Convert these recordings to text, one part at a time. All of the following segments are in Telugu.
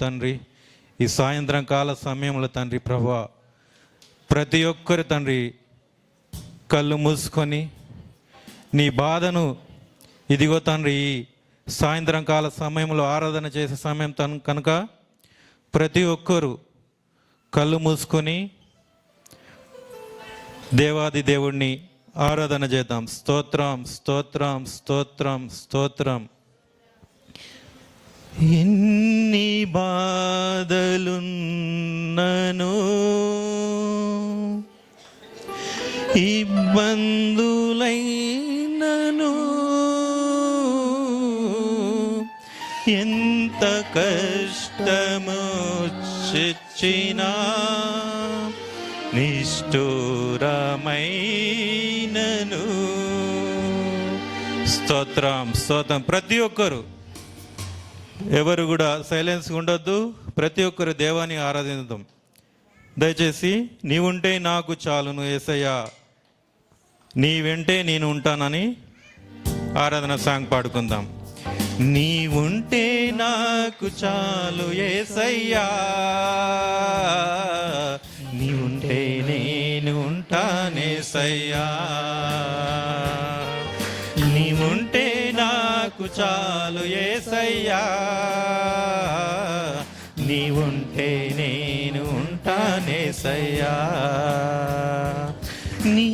తండ్రి, ఈ సాయంత్రం కాల సమయంలో తండ్రి ప్రభువా, ప్రతి ఒక్కరు తండ్రి కళ్ళు మూసుకొని నీ బాధను ఇదిగో తండ్రి ఈ సాయంత్రం కాల సమయంలో ఆరాధన చేసే సమయం కనుక ప్రతి ఒక్కరు కళ్ళు మూసుకొని దేవాది దేవుణ్ణి ఆరాధన చేద్దాం. స్తోత్రం స్తోత్రం స్తోత్రం స్తోత్రం. ఎన్ని బాధలున్నను ఇబ్బందులైనను ఎంత కష్టమొచ్చినా నిష్ఠూరమైనను. స్తోత్రం స్తోత్రం. ప్రతి ఒక్కరు ఎవరు కూడా సైలెన్స్గా ఉండొద్దు. ప్రతి ఒక్కరు దేవాన్ని ఆరాధిద్దాం. దయచేసి నీవుంటే నాకు చాలును యేసయ్యా, నీ వెంటే నేను ఉంటానని ఆరాధన సాంగ్ పాడుకుందాం. నీవుంటే నాకు చాలు యేసయ్యా, నీవుంటే నేను ఉంటానేసయ్యా, నీవుంటే నాకు చాలు యేసయ్యా, నీవుంటే నేను ఉంటానేసయ్యా. నీ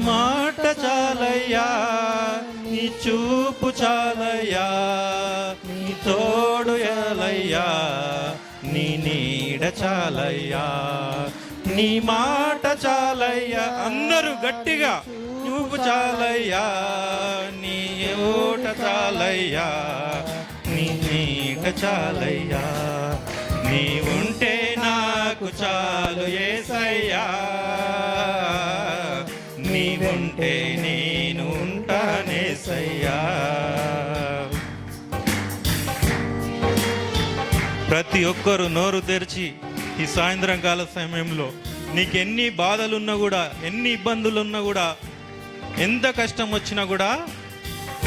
మాట చాలయ్యా, నీ చూపు చాలయ్యా, నీ తోడు ఎలయ్యా, నీ నీడ చాలయ్యా, నీ మాట చాలయ్యా. అందరూ గట్టిగా చూపు చాలయ్యా, నీ ఓట చాలయ్యా, నీ నీడ చాలయ్యా, నీవుంటే నాకు చాలు యేసయ్యా, నీవుంటే నేను ఉంటానేసయ్యా. ప్రతి ఒక్కరు నోరు తెరిచి ఈ సాయంత్రం కాల సమయంలో నీకెన్ని బాధలున్నా కూడా, ఎన్ని ఇబ్బందులున్నా కూడా, ఎంత కష్టం వచ్చినా కూడా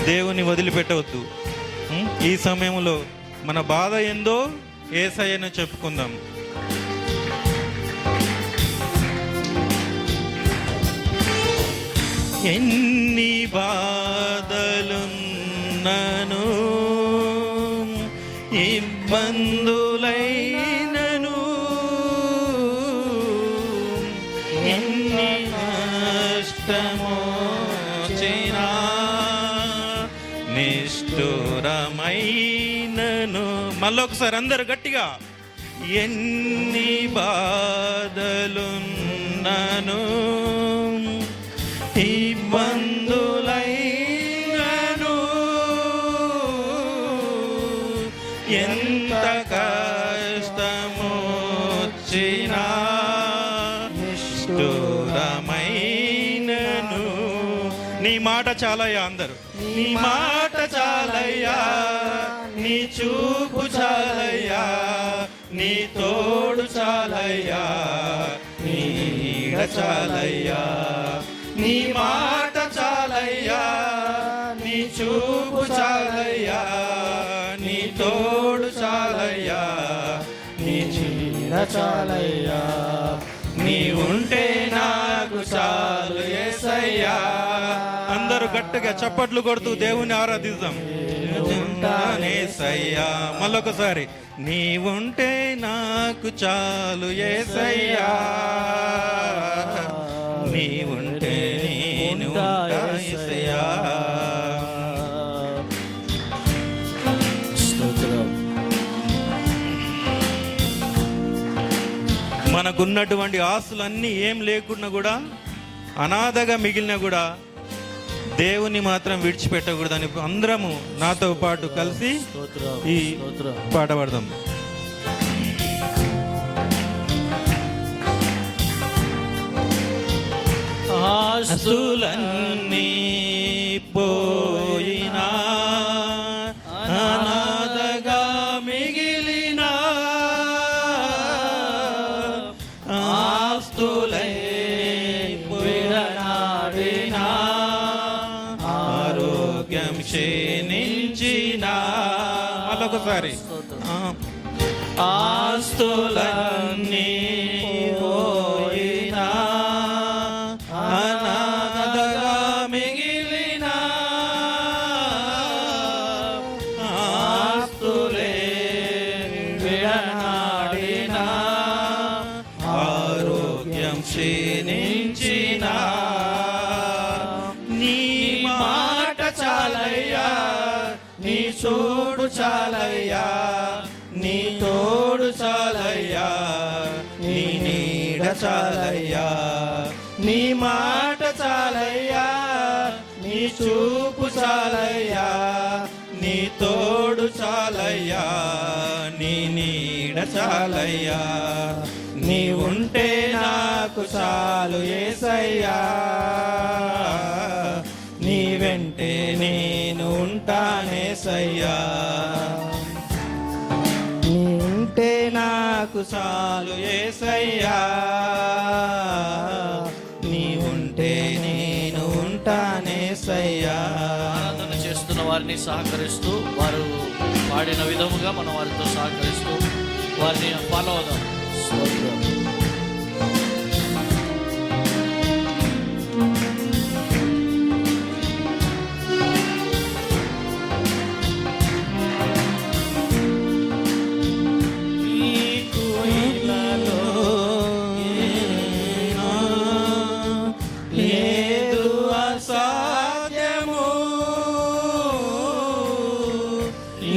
దేవుని వదిలిపెట్టవద్దు. ఈ సమయంలో మన బాధ ఏందో యేసయ్యను చెప్పుకుందాం. ఎన్ని బాధలున్నను ఇబ్బందులైనను ఎన్ని కష్టమొచ్చినా నిష్ఠూరమైనను. మళ్ళొకసారి అందరు గట్టిగా. ఎన్ని బాధలున్నను ఇబ్బందులైనను ఎంత కష్టమొచ్చినా నిష్ఠూరమైనను. నీ మాట చాలయ్యా. అందరూ నీ మాట చాలయ్యా, నీ చూపు చాలయ్యా, నీ తోడు చాలయ్యా, నీ నీడ చాలయ్యా, నీ మాట చాలయ్యా, నీ చూపు చాలయ్యా, నీ తోడు చాలయ్యా, నీ చీర చాలయ్యా, నీవుంటే నాకు చాలు యేసయ్యా. అందరూ గట్టిగా చప్పట్లు కొడుతూ దేవుని ఆరాధిద్దాం. యేసయ్యా. మళ్ళొకసారి. నీవుంటే నాకు చాలు యేసయ్యా, నీవుంటే నేను యేసయ్యా. మనకున్నటువంటి ఆస్తులన్నీ ఏం లేకున్నా కూడా, అనాథగా మిగిలినా కూడా దేవుని మాత్రం విడిచిపెట్టకూడదని అందరము నాతో పాటు కలిసి ఈ పాట పాడదాం. ఆస్తులన్నీ పోయినా అనాథగా మిగిలిన ఆస్తులై పోయినాడినా ఆరోగ్యం క్షీణించిన. మళ్ళొకసారి. ఆస్తులన్నీ పోయినా అనాథగా మిగిలిన ఆస్తులే విడనాడిన ఆరోగ్యం క్షీణించిన నీ మాట చాలయ్యా, నీ చూడు చాలయ్యా, నీ తోడు చాలయ్యా, నీ నీడ చాలయ్యా, నీ మాట చాలయ్యా, నీ చూపు చాలయ్యా, నీ తోడు చాలయ్యా, నీ నీడ చాలయ్యా, నీ ఉంటే నాకు చాలు యేసయ్యా, నీ వెంటే నేను ఉంటానేసయ్యా, నీ ఉంటే నాకు చాలు యేసయ్యా, నీ ఉంటే నేను ఉంటానేసయ్యా. ఆరాధన చేస్తున్న వారిని సహకరిస్తూ, వారు పాడిన విధముగా మనం వారితో సహకరిస్తూ వారిని ఫాలో అవుదాం.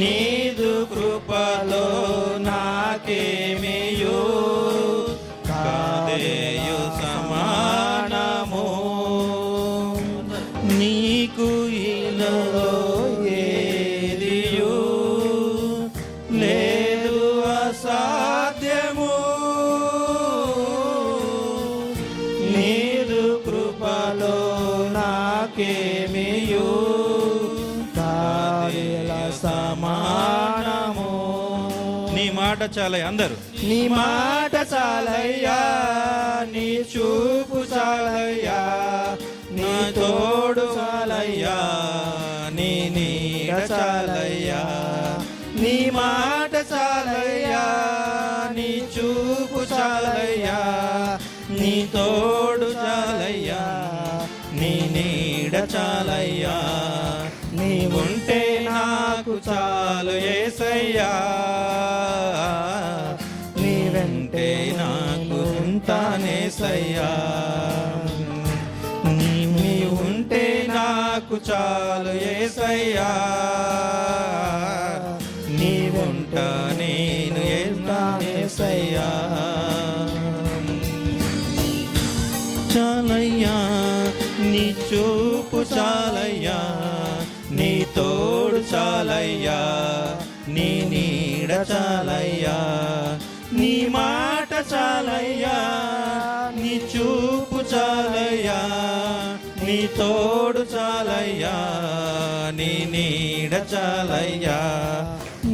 నీదు కృపలో నాకేమియో కాదేయు సమానము, నీకు ఇలలో ఏదియు లేదు అసాధ్యము, నీదు కృపలో నాకేమియో సమానము. నీ మాట చాలయ్యా, అందరూ నీ మాట చాలయ్యా, నీ చూపు చాలయ్యా, నీ తోడు చాలయ్యా, నీ నీడ చాలయ్యా, నీ మాట చాలయ్యా, నీ చూపు చాలయ్యా, నీ తోడు చాలయ్యా, నీ నీడ చాలయ్యా, నీ ఉంటే నాకు చాలు యేసయ్యా, నీ వెంటే నాకు ఉంటానేసయ్యా, నీ ఉంటే నాకు చాలు యేసయ్యా, నీ వెంట నేను ఉంటానేసయ్యా, చాలయ్యా, నీ చూపు చాలయ్యా, నీ తోడు చాలయ్యా, నీ నీడ చాలయ్యా, నీ మాట చాలయ్యా, నీ చూపు చాలయ్యా, నీ తోడు చాలయ్యా, నీ నీడ చాలయ్యా,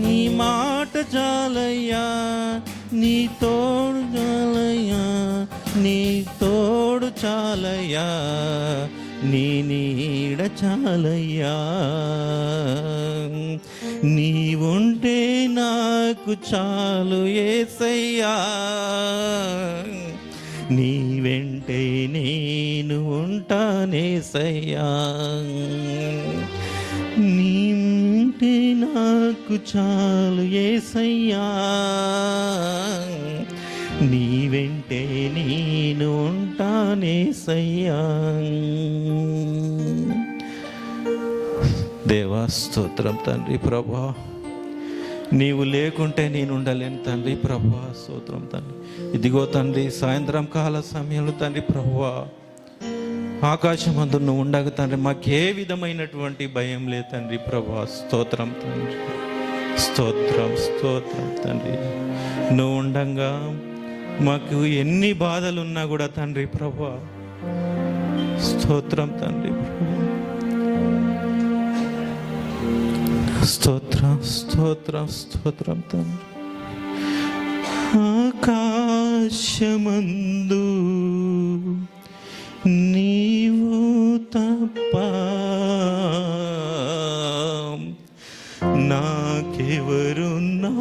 నీ మాట చాలయ్యా, నీ తోడు చాలయ్యా, నీ తోడు చాలయ్యా, నీ నీడ చాలయ్యా, నీ ఉంటే నాకు చాలు యేసయ్యా, నీ వెంటే నేను ఉంటానేసయ్యా, నీ ఉంటే నాకు చాలు యేసయ్యా, నీ వెంటే నేను ఉంటానేసయ్యా. దేవా స్తోత్రం తండ్రి ప్రభా, నీవు లేకుంటే నేను ఉండలేను తండ్రి ప్రభా, స్తోత్రం తండ్రి. ఇదిగో తండ్రి సాయంత్రం కాల సమయంలో తండ్రి ప్రభువా, ఆకాశమందు నువ్వు ఉండగా తండ్రి మాకే విధమైనటువంటి భయం లేదు తండ్రి ప్రభా, స్తోత్రం తండ్రి, స్తోత్రం స్తోత్రం తండ్రి. నువ్వు ఉండంగా మాకు ఎన్ని బాధలున్నా కూడా తండ్రి ప్రభా, స్తోత్రం తండ్రి ప్రభా, స్తోత్రం స్తోత్రం స్తోత్రం తండ్రి. ఆకాశమందు నీవు తప్ప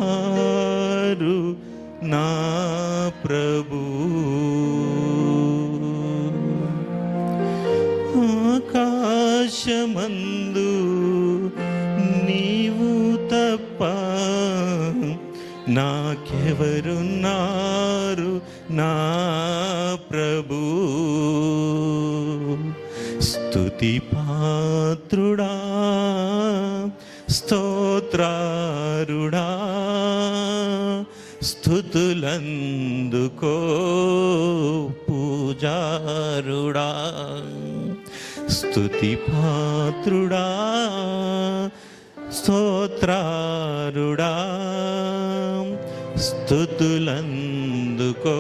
నాకెవరున్నారు నా ప్రభు. ఆకాశమందు నీవు తప్ప నాకెవరున్నారు నా ప్రభు. స్తుతి పాత్రుడా, స్తోత్రారుడా, స్తుతులందుకో పూజారుడా. స్తుతి పాత్రుడా, స్తోత్రారుడా, స్తుతులందుకో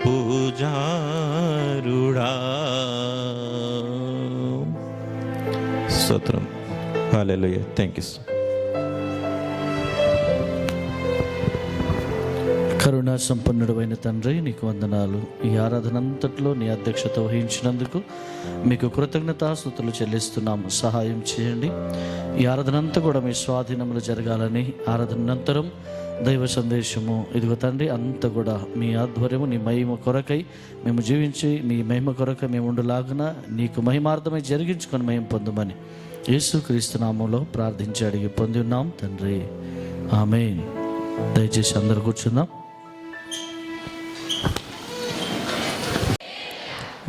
పూజారుడా. స్తోత్రం. హల్లెలూయా. Thank you. కరుణా సంపన్నుడు అయిన తండ్రి, నీకు వందనాలు. ఈ ఆరాధన అంతట్లో నీ అధ్యక్షత వహించినందుకు మీకు కృతజ్ఞతాస్తుతులు చెల్లిస్తున్నాము. సహాయం చేయండి. ఈ ఆరాధన అంతా కూడా మీ స్వాధీనములు జరగాలని, ఆరాధన అనంతరం దైవ సందేశము ఇదిగో తండ్రి అంతా కూడా మీ ఆధ్వర్యము, నీ మహిమ కొరకై మేము జీవించి నీ మహిమ కొరకై మేము ఉండులాగున నీకు మహిమార్థమై జరిగించుకొని మేము పొందుమని యేసుక్రీస్తు నామములో ప్రార్థించి అడిగి పొంది ఉన్నాం తండ్రి. ఆమేన్. దయచేసి అందరూ కూర్చుందాం.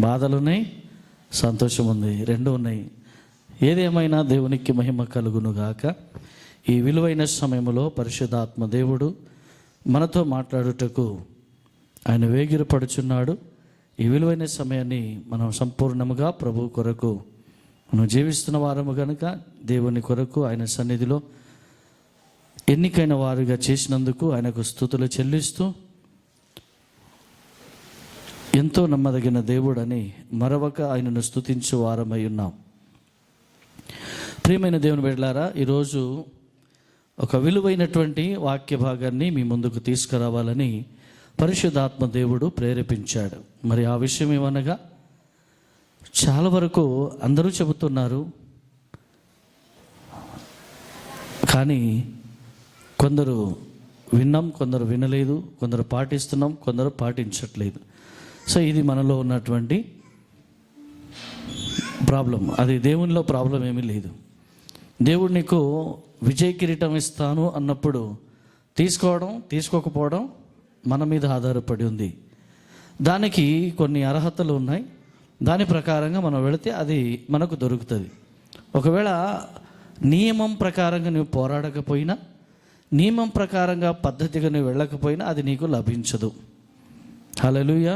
బాధలు ఉన్నాయి, సంతోషం ఉంది, రెండు ఉన్నాయి. ఏదేమైనా దేవునికి మహిమ కలుగును గాక. ఈ విలువైన సమయంలో పరిశుద్ధాత్మ దేవుడు మనతో మాట్లాడుటకు ఆయన వేగిరపడుచున్నాడు. ఈ విలువైన సమయాన్ని మనం సంపూర్ణముగా ప్రభు కొరకు మనం జీవిస్తున్న వారము కనుక దేవుని కొరకు ఆయన సన్నిధిలో ఎన్నికైన వారుగా చేసినందుకు ఆయనకు స్తుతులు చెల్లిస్తూ, ఎంతో నమ్మదగిన దేవుడని మరొక ఆయనను స్తుతించు వారమై ఉన్నాం. ప్రియమైన దేవుని బిడ్డలారా, ఈరోజు ఒక విలువైనటువంటి వాక్య భాగాన్ని మీ ముందుకు తీసుకురావాలని పరిశుద్ధాత్మ దేవుడు ప్రేరేపించాడు. మరి ఆ విషయం ఏమనగా, చాలా వరకు అందరూ చెబుతున్నారు, కానీ కొందరు విన్నాం, కొందరు వినలేదు, కొందరు పాటిస్తున్నాం, కొందరు పాటించట్లేదు. సో ఇది మనలో ఉన్నటువంటి ప్రాబ్లం. అది దేవునిలో ప్రాబ్లం ఏమీ లేదు. దేవుడు నీకు విజయ కిరీటం ఇస్తాను అన్నప్పుడు తీసుకోవడం తీసుకోకపోవడం మన మీద ఆధారపడి ఉంది. దానికి కొన్ని అర్హతలు ఉన్నాయి. దాని ప్రకారంగా మనం వెళితే అది మనకు దొరుకుతుంది. ఒకవేళ నియమం ప్రకారంగా నువ్వు పోరాడకపోయినా, నియమం ప్రకారంగా పద్ధతిగా నువ్వు వెళ్ళకపోయినా అది నీకు లభించదు. హల్లెలూయా.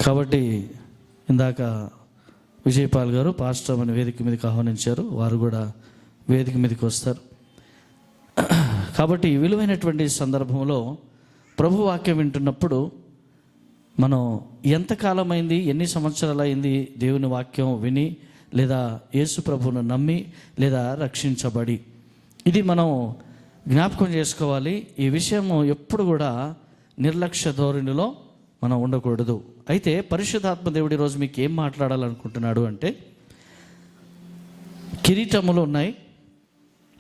కాబట్టి ఇందాక విజయపాల్ గారు పాస్టర్ అని వేదిక మీదకి ఆహ్వానించారు. వారు కూడా వేదిక మీదకి వస్తారు. కాబట్టి విలువైనటువంటి సందర్భంలో ప్రభు వాక్యం వింటున్నప్పుడు మనం ఎంతకాలం అయింది, ఎన్ని సంవత్సరాలు అయింది దేవుని వాక్యం విని, లేదా యేసు ప్రభువును నమ్మి, లేదా రక్షించబడి, ఇది మనం జ్ఞాపకం చేసుకోవాలి. ఈ విషయం ఎప్పుడు కూడా నిర్లక్ష్య ధోరణిలో మనం ఉండకూడదు. అయితే పరిశుద్ధాత్మ దేవుడు ఈరోజు మీకు ఏం మాట్లాడాలనుకుంటున్నాడు అంటే, కిరీటములు ఉన్నాయి,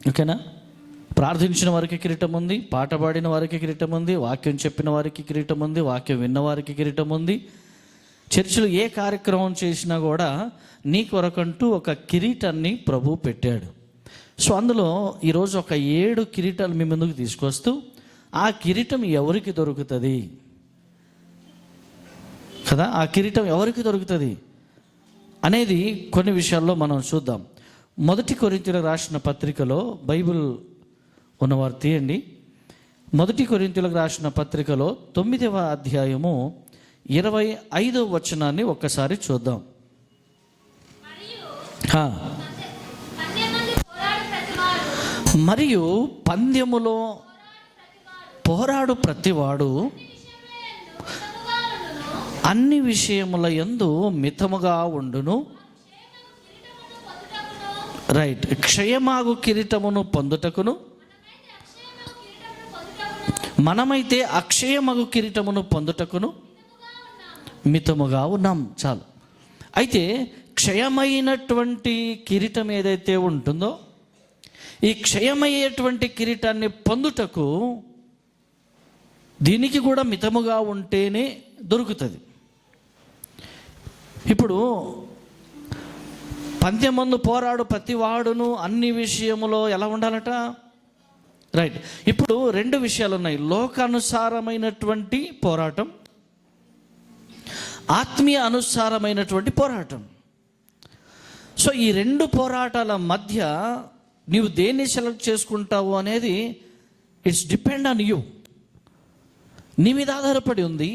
ఓకేనా? ప్రార్థించిన వారికి కిరీటం ఉంది, పాట పాడిన వారికి కిరీటం ఉంది, వాక్యం చెప్పిన వారికి కిరీటం ఉంది, వాక్యం విన్న వారికి కిరీటం ఉంది. చర్చిలో ఏ కార్యక్రమం చేసినా కూడా నీ కొరకంటూ ఒక కిరీటాన్ని ప్రభు పెట్టాడు. సో అందులో ఈరోజు ఒక 7 కిరీటాలు మీ ముందుకు తీసుకొస్తూ, ఆ కిరీటం ఎవరికి దొరుకుతుంది కదా, ఆ కిరీటం ఎవరికి దొరుకుతుంది అనేది కొన్ని విషయాల్లో మనం చూద్దాం. 1 కొరింథీయులకు రాసిన పత్రికలో, బైబిల్ ఉన్నవారు తీయండి, 1 కొరింథీయులకు రాసిన పత్రికలో 9వ అధ్యాయము 25వ వచనాన్ని ఒక్కసారి చూద్దాం. మరియు పందెములో పోరాడు ప్రతివాడు అన్ని విషయముల యందు మితముగా ఉండును. రైట్. క్షయమాగు కిరీటమును పొందుటకును, మనమైతే అక్షయమగు కిరీటమును పొందుటకును మితముగా ఉన్నాం. చాలు. అయితే క్షయమైనటువంటి కిరీటం ఏదైతే ఉంటుందో, ఈ క్షయమయ్యేటువంటి కిరీటాన్ని పొందుటకు దీనికి కూడా మితముగా ఉంటేనే దొరుకుతుంది. ఇప్పుడు పందెమందు పోరాడు ప్రతి వాడును అన్ని విషయములో ఎలా ఉండాలట? రైట్. ఇప్పుడు రెండు విషయాలు ఉన్నాయి, లోకానుసారమైనటువంటి పోరాటం, ఆత్మీయ అనుసారమైనటువంటి పోరాటం. సో ఈ రెండు పోరాటాల మధ్య నీవు దేన్ని సెలెక్ట్ చేసుకుంటావు అనేది ఇట్స్ డిపెండ్ ఆన్ యూ. నీ మీద ఆధారపడి ఉంది.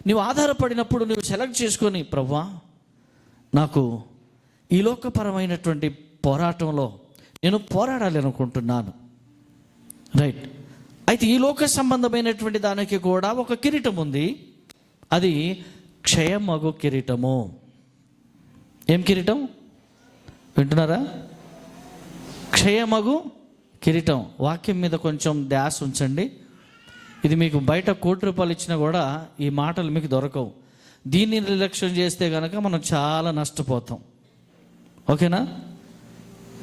నువ్వు ఆధారపడినప్పుడు నువ్వు సెలెక్ట్ చేసుకొని, ప్రభువా నాకు ఈ లోకపరమైనటువంటి పోరాటంలో నేను పోరాడాలి అనుకుంటున్నాను. రైట్. అయితే ఈ లోక సంబంధమైనటువంటి దానికి కూడా ఒక కిరీటం ఉంది, అది క్షయమగు కిరీటము. ఏం కిరీటం వింటున్నారా? క్షయమగు కిరీటం. వాక్యం మీద కొంచెం ధ్యాస ఉంచండి. ఇది మీకు బయట ₹1,00,00,000 ఇచ్చినా కూడా ఈ మాటలు మీకు దొరకవు. దీన్ని నిర్లక్ష్యం చేస్తే కనుక మనం చాలా నష్టపోతాం. ఓకేనా?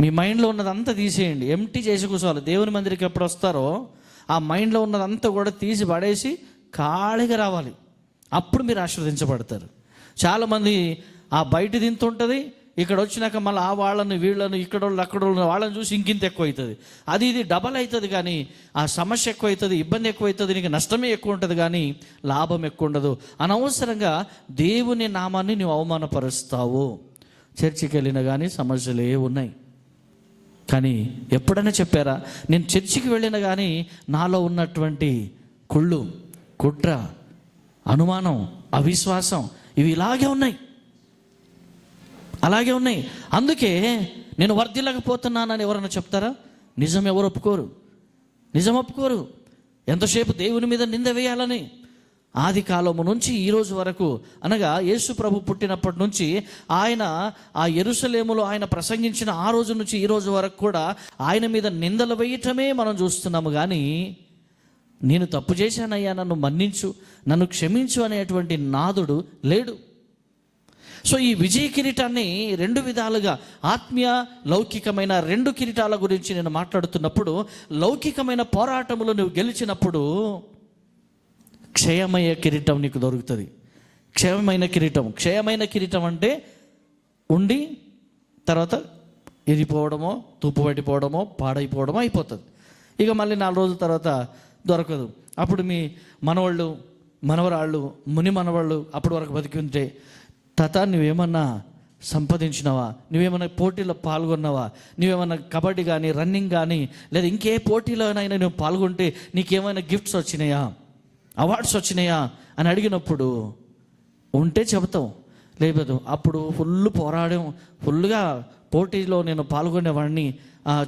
మీ మైండ్లో ఉన్నదంతా తీసేయండి, ఎంటీ చేసి కూర్చోవాలి. దేవుని మందిరికి ఎప్పుడు వస్తారో ఆ మైండ్లో ఉన్నదంతా కూడా తీసి పడేసి ఖాళీగా రావాలి. అప్పుడు మీరు ఆశీర్వదించబడతారు. చాలామంది ఆ బయట తింటుంటుంది, ఇక్కడ వచ్చినాక మళ్ళీ ఆ వాళ్ళని వీళ్ళను ఇక్కడ అక్కడ వాళ్ళని చూసి ఇంకింత ఎక్కువ అవుతుంది. అది ఇది డబల్ అవుతుంది, కానీ ఆ సమస్య ఎక్కువ అవుతుంది, ఇబ్బంది ఎక్కువ అవుతుంది, నీకు నష్టమే ఎక్కువ ఉంటుంది, కానీ లాభం ఎక్కువ ఉండదు. అనవసరంగా దేవుని నామాన్ని నువ్వు అవమానపరుస్తావు. చర్చికి వెళ్ళినా కానీ సమస్యలే ఉన్నాయి. కానీ ఎప్పుడైనా చెప్పారా, నేను చర్చికి వెళ్ళినా కానీ నాలో ఉన్నటువంటి కుళ్ళు, కుట్ర, అనుమానం, అవిశ్వాసం ఇవి ఇలాగే ఉన్నాయి, అలాగే ఉన్నాయి. అందుకే నేను వర్ధిల్లకపోతున్నానని ఎవరన్నా చెప్తారా? నిజం ఎవరు ఒప్పుకోరు, నిజం ఒప్పుకోరు. ఎంతసేపు దేవుని మీద నింద వేయాలని. ఆది కాలము నుంచి ఈరోజు వరకు, అనగా యేసు ప్రభు పుట్టినప్పటి నుంచి ఆయన ఆ యెరూషలేములో ఆయన ప్రసంగించిన ఆ రోజు నుంచి ఈ రోజు వరకు కూడా ఆయన మీద నిందలు వేయటమే మనం చూస్తున్నాము. కానీ నేను తప్పు చేశానయ్యా, నన్ను మన్నించు, నన్ను క్షమించు అనేటువంటి నాదుడు లేడు. సో ఈ విజయ కిరీటాన్ని రెండు విధాలుగా, ఆత్మీయ లౌకికమైన రెండు కిరీటాల గురించి నేను మాట్లాడుతున్నప్పుడు, లౌకికమైన పోరాటములు నువ్వు గెలిచినప్పుడు క్షయమయ్య కిరీటం నీకు దొరుకుతుంది. క్షయమైన కిరీటం. క్షయమైన కిరీటం అంటే ఉండి తర్వాత ఇరిపోవడమో, తూపు పట్టిపోవడమో, పాడైపోవడమో అయిపోతుంది. ఇక మళ్ళీ 4 రోజుల తర్వాత దొరకదు. అప్పుడు మీ మనవాళ్ళు, మనవరాళ్ళు, ముని మనవాళ్ళు అప్పటి వరకు బతికి ఉంటే, తాత నువ్వేమన్నా సంపాదించినావా, నువ్వేమన్నా పోటీలో పాల్గొన్నావా, నువ్వేమన్నా కబడ్డీ కానీ, రన్నింగ్ కానీ, లేదా ఇంకే పోటీలోనైనా నువ్వు పాల్గొంటే నీకేమైనా గిఫ్ట్స్ వచ్చినాయా, అవార్డ్స్ వచ్చినాయా అని అడిగినప్పుడు ఉంటే చెబుతాం, లేదు అప్పుడు ఫుల్ పోరాడాం, ఫుల్గా పోటీలో నేను పాల్గొనేవాడిని,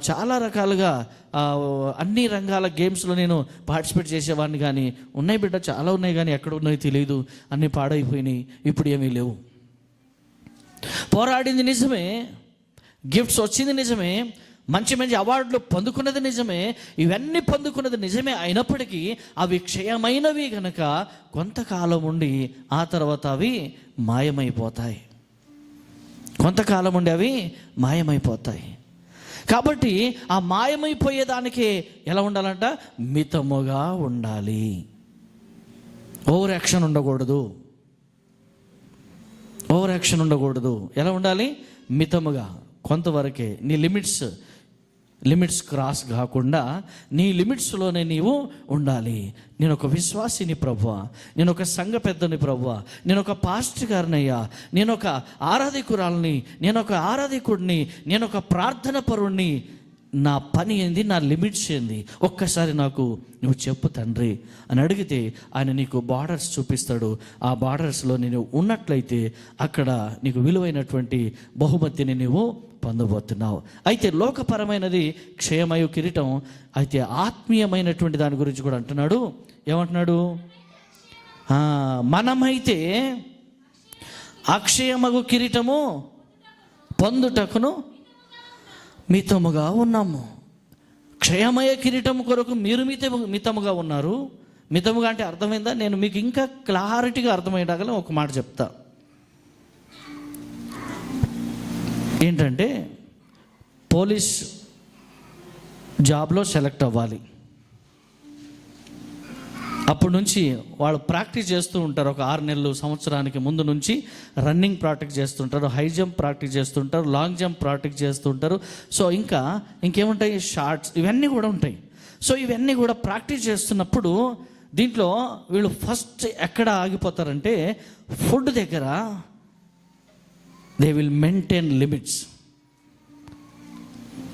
చాలా రకాలుగా అన్ని రంగాల గేమ్స్లో నేను పార్టిసిపేట్ చేసేవాడిని, కానీ ఉన్నాయి బిడ్డ, చాలా ఉన్నాయి, కానీ ఎక్కడ ఉన్నాయో తెలియదు, అన్నీ పాడైపోయినాయి, ఇప్పుడు ఏమీ లేవు. పోరాడింది నిజమే, గిఫ్ట్స్ వచ్చింది నిజమే, మంచి మంచి అవార్డులు పొందుకున్నది నిజమే, ఇవన్నీ పొందుకున్నది నిజమే అయినప్పటికీ అవి క్షయమైనవి కనుక కొంతకాలం ఉండి ఆ తర్వాత అవి మాయమైపోతాయి. కొంతకాలం ఉండి అవి మాయమైపోతాయి. కాబట్టి ఆ మాయమైపోయేదానికి ఎలా ఉండాలంట? మితముగా ఉండాలి. ఓవర్ యాక్షన్ ఉండకూడదు, ఓవర్ యాక్షన్ ఉండకూడదు. ఎలా ఉండాలి? మితముగా, కొంతవరకే. నీ లిమిట్స్ క్రాస్ కాకుండా నీ లిమిట్స్లోనే నీవు ఉండాలి. నేను ఒక విశ్వాసిని ప్రభువా, నేను ఒక సంఘ పెద్దని ప్రభువా, నేను ఒక పాస్టర్ గారినయ్యా, నేను ఒక ఆరాధికురాలని, నేను ఒక ఆరాధికుడిని, నేను ఒక ప్రార్థన పరుణ్ణి, నా పని ఏంది, నా లిమిట్స్ ఏంది, ఒక్కసారి నాకు నువ్వు చెప్పు తండ్రి అని అడిగితే ఆయన నీకు బార్డర్స్ చూపిస్తాడు. ఆ బార్డర్స్లో నేను ఉన్నట్లయితే అక్కడ నీకు విలువైనటువంటి బహుమతిని నువ్వు పొందబోతున్నావు. అయితే లోకపరమైనది క్షయమయు కిరీటం, అయితే ఆత్మీయమైనటువంటి దాని గురించి కూడా అంటున్నాడు. ఏమంటున్నాడు? మనమైతే అక్షయమగు కిరీటము పొందుటకును మితముగా ఉన్నాము. క్షయమయ కిరీటం కొరకు మీరు మితముగా ఉన్నారు. మితముగా అంటే అర్థమైందా? నేను మీకు ఇంకా క్లారిటీగా అర్థమయ్యేలాగా ఒక మాట చెప్తా. ఏంటంటే, పోలీస్ జాబ్లో సెలెక్ట్ అవ్వాలి. అప్పటి నుంచి వాళ్ళు ప్రాక్టీస్ చేస్తూ ఉంటారు. ఒక 6 నెలలు సంవత్సరానికి ముందు నుంచి రన్నింగ్ ప్రాక్టీస్ చేస్తుంటారు, హై జంప్ ప్రాక్టీస్ చేస్తుంటారు, లాంగ్ జంప్ ప్రాక్టీస్ చేస్తుంటారు. సో ఇంకేముంటాయి, షార్ట్స్, ఇవన్నీ కూడా ఉంటాయి. సో ఇవన్నీ కూడా ప్రాక్టీస్ చేస్తున్నప్పుడు దీంట్లో వీళ్ళు ఫస్ట్ ఎక్కడ ఆగిపోతారంటే ఫుడ్ దగ్గర. They will maintain limits.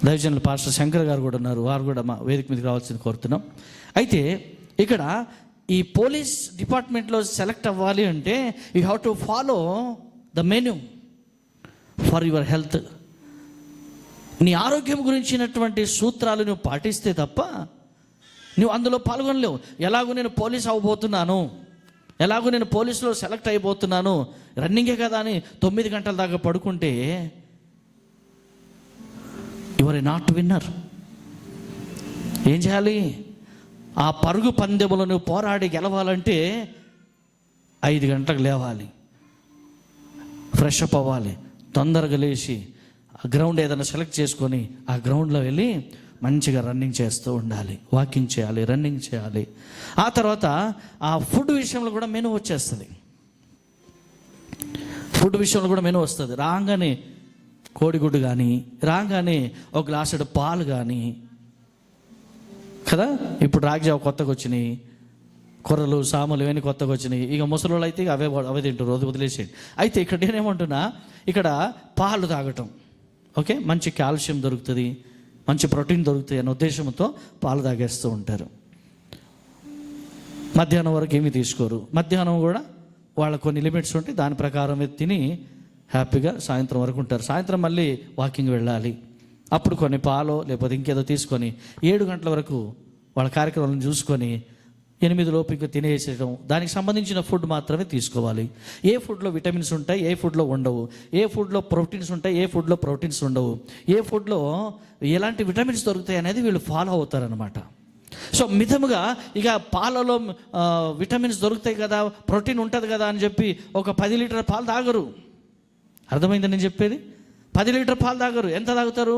దైవజనులు పాస్టర్ శంకర్ గారు కూడా ఉన్నారు, వారు కూడా మా వేదిక మీదకి రావాల్సింది కోరుతున్నాం. అయితే ఇక్కడ ఈ పోలీస్ డిపార్ట్మెంట్లో సెలెక్ట్ అవ్వాలి అంటే you have to follow the menu for your health. నీ ఆరోగ్యం గురించినటువంటి సూత్రాలు నువ్వు పాటిస్తే తప్ప నువ్వు అందులో పాల్గొనలేవు. ఎలాగో నేను పోలీస్ అవ్వబోతున్నాను, ఎలాగో నేను పోలీసులో సెలెక్ట్ అయిపోతున్నాను, రన్నింగే కదా అని 9 గంటల దాకా పడుకుంటే యు ఆర్ నాట్ విన్నర్. ఏం చేయాలి? ఆ పరుగు పందెములో నువ్వు పోరాడి గెలవాలంటే 5 గంటలకు లేవాలి, ఫ్రెష్ అప్ అవ్వాలి, తొందరగా లేచి ఆ గ్రౌండ్ ఏదైనా సెలెక్ట్ చేసుకొని ఆ గ్రౌండ్లో వెళ్ళి మంచిగా రన్నింగ్ చేస్తూ ఉండాలి, వాకింగ్ చేయాలి, రన్నింగ్ చేయాలి. ఆ తర్వాత ఆ ఫుడ్ విషయంలో కూడా మెనూ వచ్చేస్తుంది. ఫుడ్ విషయంలో కూడా మెనూ వస్తుంది. రాగానే కోడిగుడ్డు కానీ, రాగానే ఒక గ్లాసుడు పాలు కానీ కదా. ఇప్పుడు రాగిజావ కొత్తగా వచ్చినాయి, కొర్రలు సాములు ఇవన్నీ కొత్తగా వచ్చినాయి. ఇక ముసలోళ్ళు అయితే అవే తింటారు, రోజు వదిలేసేయండి. అయితే ఇక్కడ నేనేమంటున్నా, ఇక్కడ పాలు తాగటం, ఓకే, మంచి కాల్షియం దొరుకుతుంది, మంచి ప్రోటీన్ దొరుకుతుంది అనే ఉద్దేశంతో పాలు తాగేస్తూ ఉంటారు. మధ్యాహ్నం వరకు ఏమీ తీసుకోరు. మధ్యాహ్నం కూడా వాళ్ళ కొన్ని లిమిట్స్ ఉంటాయి, దాని ప్రకారం తిని హ్యాపీగా సాయంత్రం వరకు ఉంటారు. సాయంత్రం మళ్ళీ వాకింగ్ వెళ్ళాలి, అప్పుడు కొన్ని పాలో లేకపోతే ఇంకేదో తీసుకొని 7 గంటల వరకు వాళ్ళ కార్యక్రమాలను చూసుకొని 8 లోపు ఇంకా తినేసేయడం. దానికి సంబంధించిన ఫుడ్ మాత్రమే తీసుకోవాలి. ఏ ఫుడ్లో విటమిన్స్ ఉంటాయి, ఏ ఫుడ్లో ఉండవు, ఏ ఫుడ్లో ప్రోటీన్స్ ఉంటాయి, ఏ ఫుడ్లో ప్రోటీన్స్ ఉండవు, ఏ ఫుడ్లో ఎలాంటి విటమిన్స్ దొరుకుతాయి అనేది వీళ్ళు ఫాలో అవుతారనమాట. సో మితముగా ఇక పాలలో విటమిన్స్ దొరుకుతాయి కదా, ప్రోటీన్ ఉంటుంది కదా అని చెప్పి ఒక 10 లీటర్ పాలు తాగరు. అర్థమైందని నేను చెప్పేది? 10 లీటర్ పాలు తాగరు. ఎంత తాగుతారు?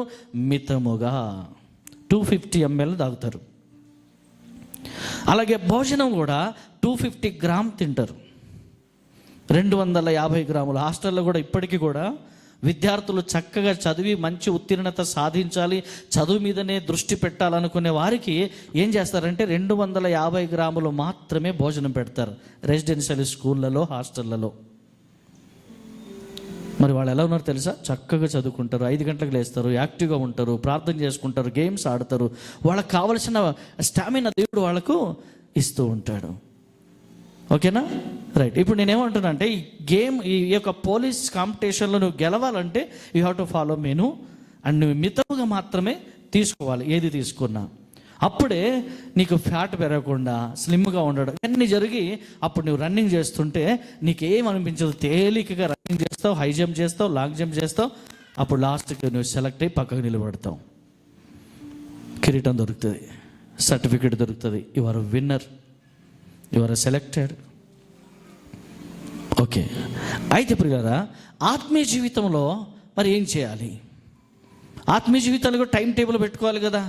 మితముగా 250 ml తాగుతారు. అలాగే భోజనం కూడా 250 గ్రామ్ తింటారు, 250 గ్రాములు. హాస్టల్లో కూడా ఇప్పటికీ కూడా విద్యార్థులు చక్కగా చదివి మంచి ఉత్తీర్ణత సాధించాలి, చదువు మీదనే దృష్టి పెట్టాలనుకునే వారికి ఏం చేస్తారంటే 250 గ్రాములు మాత్రమే భోజనం పెడతారు రెసిడెన్షియల్ స్కూళ్ళలో, హాస్టళ్లలో. మరి వాళ్ళు ఎలా ఉన్నారో తెలుసా? చక్కగా చదువుకుంటారు, 5 గంటలకు లేస్తారు, యాక్టివ్గా ఉంటారు, ప్రార్థన చేసుకుంటారు, గేమ్స్ ఆడతారు. వాళ్ళకి కావలసిన స్టామినా దేవుడు వాళ్ళకు ఇస్తూ ఉంటాడు. ఓకేనా? రైట్. ఇప్పుడు నేనేమంటున్నా అంటే ఈ యొక్క పోలీస్ కాంపిటీషన్లో నువ్వు గెలవాలంటే you have to follow menu and నువ్వు మితముగా మాత్రమే తీసుకోవాలి. ఏది తీసుకున్నా అప్పుడే నీకు ఫ్యాట్ పెరగకుండా స్లిమ్గా ఉండడం ఇవన్నీ జరిగి అప్పుడు నువ్వు రన్నింగ్ చేస్తుంటే నీకేం అనిపించదు, తేలికగా రన్నింగ్ చేస్తావు, హై జంప్ చేస్తావు, లాంగ్ జంప్ చేస్తావు. అప్పుడు లాస్ట్కి నువ్వు సెలెక్ట్ అయ్యి పక్కకు నిలబడతావు, కిరీటం దొరుకుతుంది, సర్టిఫికేట్ దొరుకుతుంది, you are winner, you are selected. Okay. అయితే ప్రియులారా, ఆత్మీయ జీవితంలో మరి ఏం చేయాలి? ఆత్మీయ జీవితానికి కూడా టైం టేబుల్ పెట్టుకోవాలి కదా.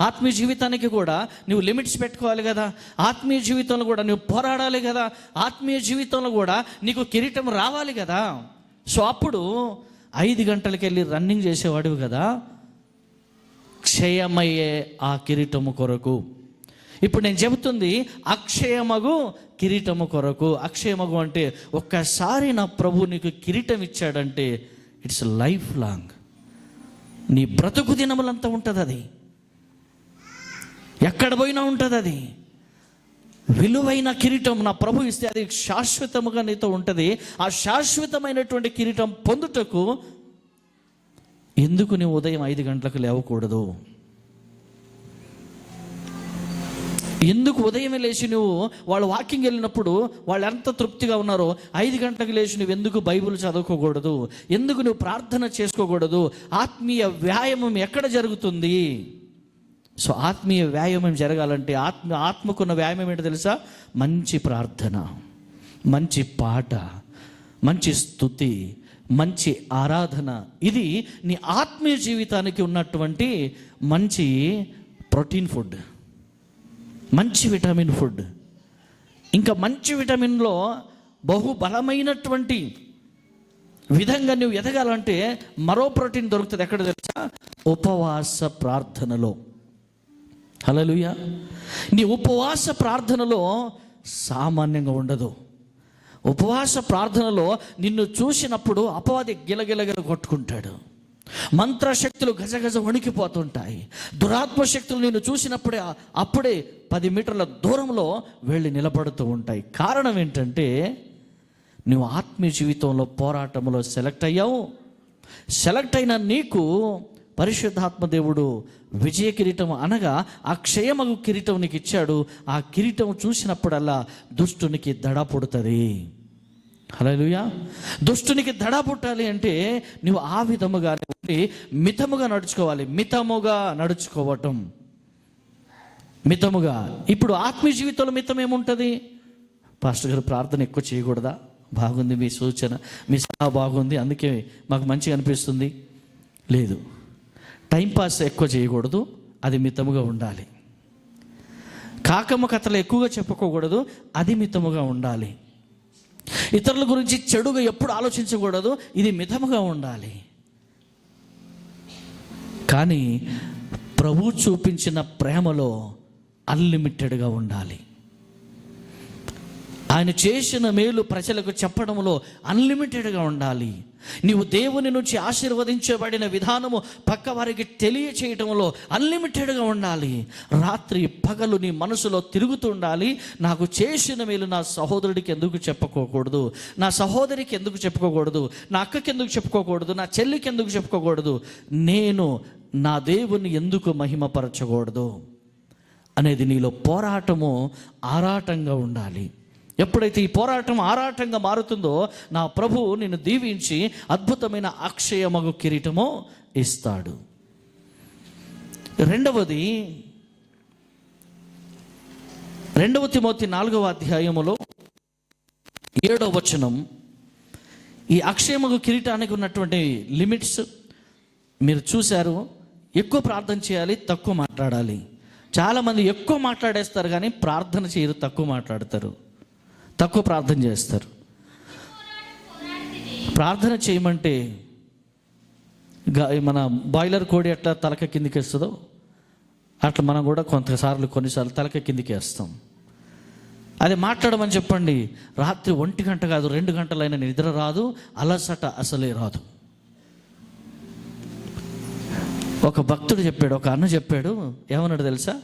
ఆత్మీయ జీవితానికి కూడా నువ్వు లిమిట్స్ పెట్టుకోవాలి కదా. ఆత్మీయ జీవితంలో కూడా నువ్వు పోరాడాలి కదా. ఆత్మీయ జీవితంలో కూడా నీకు కిరీటం రావాలి కదా. సో అప్పుడు 5 గంటలకు వెళ్ళి రన్నింగ్ చేసేవాడివి కదా, క్షయమయ్యే ఆ కిరీటము కొరకు. ఇప్పుడు నేను చెబుతుంది అక్షయమగు కిరీటము కొరకు. అక్షయమగు అంటే ఒక్కసారి నా ప్రభు నీకు కిరీటం ఇచ్చాడంటే ఇట్స్ లైఫ్ లాంగ్, నీ బ్రతుకు దినములంతా ఉంటుంది. అది ఎక్కడ పోయినా ఉంటుంది. అది విలువైన కిరీటం నా ప్రభు ఇస్తే అది శాశ్వతముగా నీతో ఉంటుంది. ఆ శాశ్వతమైనటువంటి కిరీటం పొందుటకు ఎందుకు నువ్వు ఉదయం 5 గంటలకు లేవకూడదు? ఎందుకు ఉదయమే లేచి నువ్వు వాళ్ళు వాకింగ్ వెళ్ళినప్పుడు వాళ్ళు ఎంత తృప్తిగా ఉన్నారో 5 గంటలకు లేచి నువ్వు ఎందుకు బైబిల్ చదువుకోకూడదు? ఎందుకు నువ్వు ప్రార్థన చేసుకోకూడదు? ఆత్మీయ వ్యాయామం ఎక్కడ జరుగుతుంది? సో ఆత్మీయ వ్యాయామం జరగాలంటే ఆత్మకున్న వ్యాయామం ఏంటో తెలుసా? మంచి ప్రార్థన, మంచి పాట, మంచి స్తుతి, మంచి ఆరాధన. ఇది నీ ఆత్మీయ జీవితానికి ఉన్నటువంటి మంచి ప్రోటీన్ ఫుడ్, మంచి విటమిన్ ఫుడ్. ఇంకా మంచి విటమిన్లో బహు బలమైనటువంటి విధంగా నువ్వు ఎదగాలంటే మరో ప్రోటీన్ దొరుకుతుంది. ఎక్కడ తెలుసా? ఉపవాస ప్రార్థనలో. హల్లెలూయా. నీ ఉపవాస ప్రార్థనలో సామాన్యంగా ఉండదు. ఉపవాస ప్రార్థనలో నిన్ను చూసినప్పుడు అపవాది గిలగిలగిల కొట్టుకుంటాడు. మంత్రశక్తులు గజగజ వణికిపోతుంటాయి. దురాత్మ శక్తులు నిన్ను చూసినప్పుడే అప్పుడే 10 మీటర్ల దూరంలో వెళ్ళి నిలబడుతూ ఉంటాయి. కారణం ఏంటంటే నువ్వు ఆత్మీయ జీవితంలో పోరాటంలో సెలెక్ట్ అయ్యావు. సెలెక్ట్ అయిన నీకు పరిశుద్ధాత్మ దేవుడు విజయ కిరీటం అనగా ఆ క్షయమగు కిరీటం నీకు ఇచ్చాడు. ఆ కిరీటం చూసినప్పుడల్లా దుష్టునికి దడ పుడుతుంది. హల్లెలూయా. దుష్టునికి దడ పుట్టాలి అంటే నువ్వు ఆ విధముగా ఉండి మితముగా నడుచుకోవాలి. మితముగా నడుచుకోవటం, మితముగా. ఇప్పుడు ఆత్మీయ జీవితంలో మితం ఏముంటుంది? పాస్టర్ గారు ప్రార్థన ఎక్కువ చేయకూడదా? బాగుంది మీ సూచన, మీ సలహా బాగుంది, అందుకే మాకు మంచిగా అనిపిస్తుంది. లేదు, టైంపాస్ ఎక్కువ చేయకూడదు, అది మితముగా ఉండాలి. కాకమ్మ కథలు ఎక్కువగా చెప్పుకోకూడదు, అది మితముగా ఉండాలి. ఇతరుల గురించి చెడుగా ఎప్పుడు ఆలోచించకూడదు, ఇది మితముగా ఉండాలి. కానీ ప్రభు చూపించిన ప్రేమలో అన్లిమిటెడ్గా ఉండాలి. ఆయన చేసిన మేలు ప్రజలకు చెప్పడంలో అన్లిమిటెడ్గా ఉండాలి. నీవు దేవుని నుంచి ఆశీర్వదించబడిన విధానము పక్క వారికి తెలియచేయటంలో అన్లిమిటెడ్గా ఉండాలి. రాత్రి పగలు నీ మనసులో తిరుగుతూ ఉండాలి. నాకు చేసిన మేలు నా సహోదరుడికి ఎందుకు చెప్పుకోకూడదు, నా సహోదరికి ఎందుకు చెప్పుకోకూడదు, నా అక్కకి ఎందుకు చెప్పుకోకూడదు, నా చెల్లికి ఎందుకు చెప్పుకోకూడదు, నేను నా దేవుని ఎందుకు మహిమపరచకూడదు అనేది నీలో పోరాటము ఆరాటంగా ఉండాలి. ఎప్పుడైతే ఈ పోరాటం ఆరాటంగా మారుతుందో నా ప్రభువు నిన్ను దీవించి అద్భుతమైన అక్షయమగు కిరీటము ఇస్తాడు. రెండవది 2 తిమోతి 4వ అధ్యాయములో 7వ వచనం. ఈ అక్షయమగు కిరీటానికి ఉన్నటువంటి లిమిట్స్ మీరు చూశారు. ఎక్కువ ప్రార్థన చేయాలి, తక్కువ మాట్లాడాలి. చాలామంది ఎక్కువ మాట్లాడేస్తారు కానీ ప్రార్థన చేయరు, తక్కువ మాట్లాడతారు, తక్కువ ప్రార్థన చేస్తారు. ప్రార్థన చేయమంటే మన బాయిలర్ కోడి ఎట్లా తలక కిందికి వేస్తుందో అట్లా మనం కూడా కొన్నిసార్లు తలక కిందికి వేస్తాం. అది మాట్లాడమని చెప్పండి, రాత్రి 1 గంట కాదు 2 గంటలైనా నిద్ర రాదు, అలసట అసలే రాదు. ఒక భక్తుడు చెప్పాడు, ఒక అన్న చెప్పాడు, ఏమన్నాడు తెలుసా?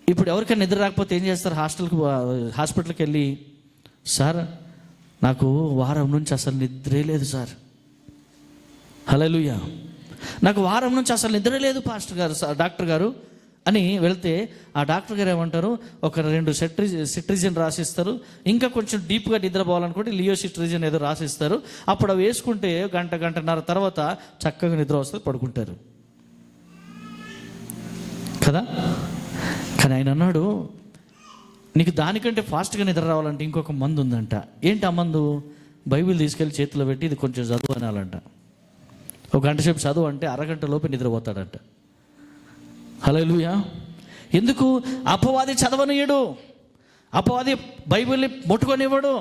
ఇప్పుడు ఎవరికైనా నిద్ర రాకపోతే ఏం చేస్తారు? హాస్పిటల్కి వెళ్ళి, సార్ నాకు వారం నుంచి అసలు నిద్రే లేదు సార్. హల్లెలూయా. నాకు వారం నుంచి అసలు నిద్ర లేదు పాస్టర్ గారు, డాక్టర్ గారు అని వెళ్తే ఆ డాక్టర్ గారు ఏమంటారు, ఒక 2 సిట్రిజిన్ రాసిస్తారు. ఇంకా కొంచెం డీప్గా నిద్రపోవాలనుకుంటే లియోసిట్రిజిన్ ఏదో రాసిస్తారు. అప్పుడు అవి వేసుకుంటే గంటన్నర తర్వాత చక్కగా నిద్ర వస్తుంది, పడుకుంటారు కదా. కానీ ఆయన అన్నాడు, నీకు దానికంటే ఫాస్ట్గా నిద్ర రావాలంటే ఇంకొక మందు ఉందంట. ఏంటి ఆ మందు? బైబిల్ తీసుకెళ్ళి చేతిలో పెట్టి ఇది కొంచెం చదువు అనాలంట. ఒక గంట సేపు చదువు అంటే అరగంట లోపే నిద్రపోతాడంట. హల్లెలూయా. ఎందుకు? అపవాది చదవనియడు, అపవాది బైబిల్ని ముట్టుకొనివ్వడు,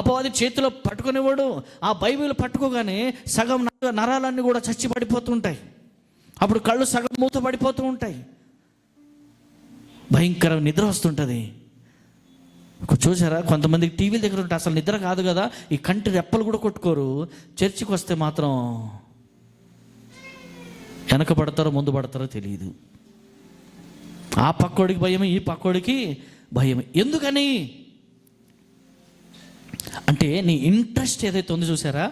అపవాది చేతిలో పట్టుకొనివ్వడు. ఆ బైబిల్ పట్టుకోగానే సగం నరాలన్నీ కూడా చచ్చి పడిపోతుంటాయి. అప్పుడు కళ్ళు సగం మూత పడిపోతూ ఉంటాయి, భయంకర నిద్ర వస్తుంటుంది. చూసారా, కొంతమందికి టీవీల దగ్గర ఉంటే అసలు నిద్ర కాదు కదా, ఈ కంటి రెప్పలు కూడా కొట్టుకోరు. చర్చికి వస్తే మాత్రం వెనక పడతారో ముందు పడతారో తెలియదు. ఆ పక్కోడికి భయం, ఈ పక్కోడికి భయం. ఎందుకని అంటే నీ ఇంట్రెస్ట్ ఏదైతే ఉందో చూసారా,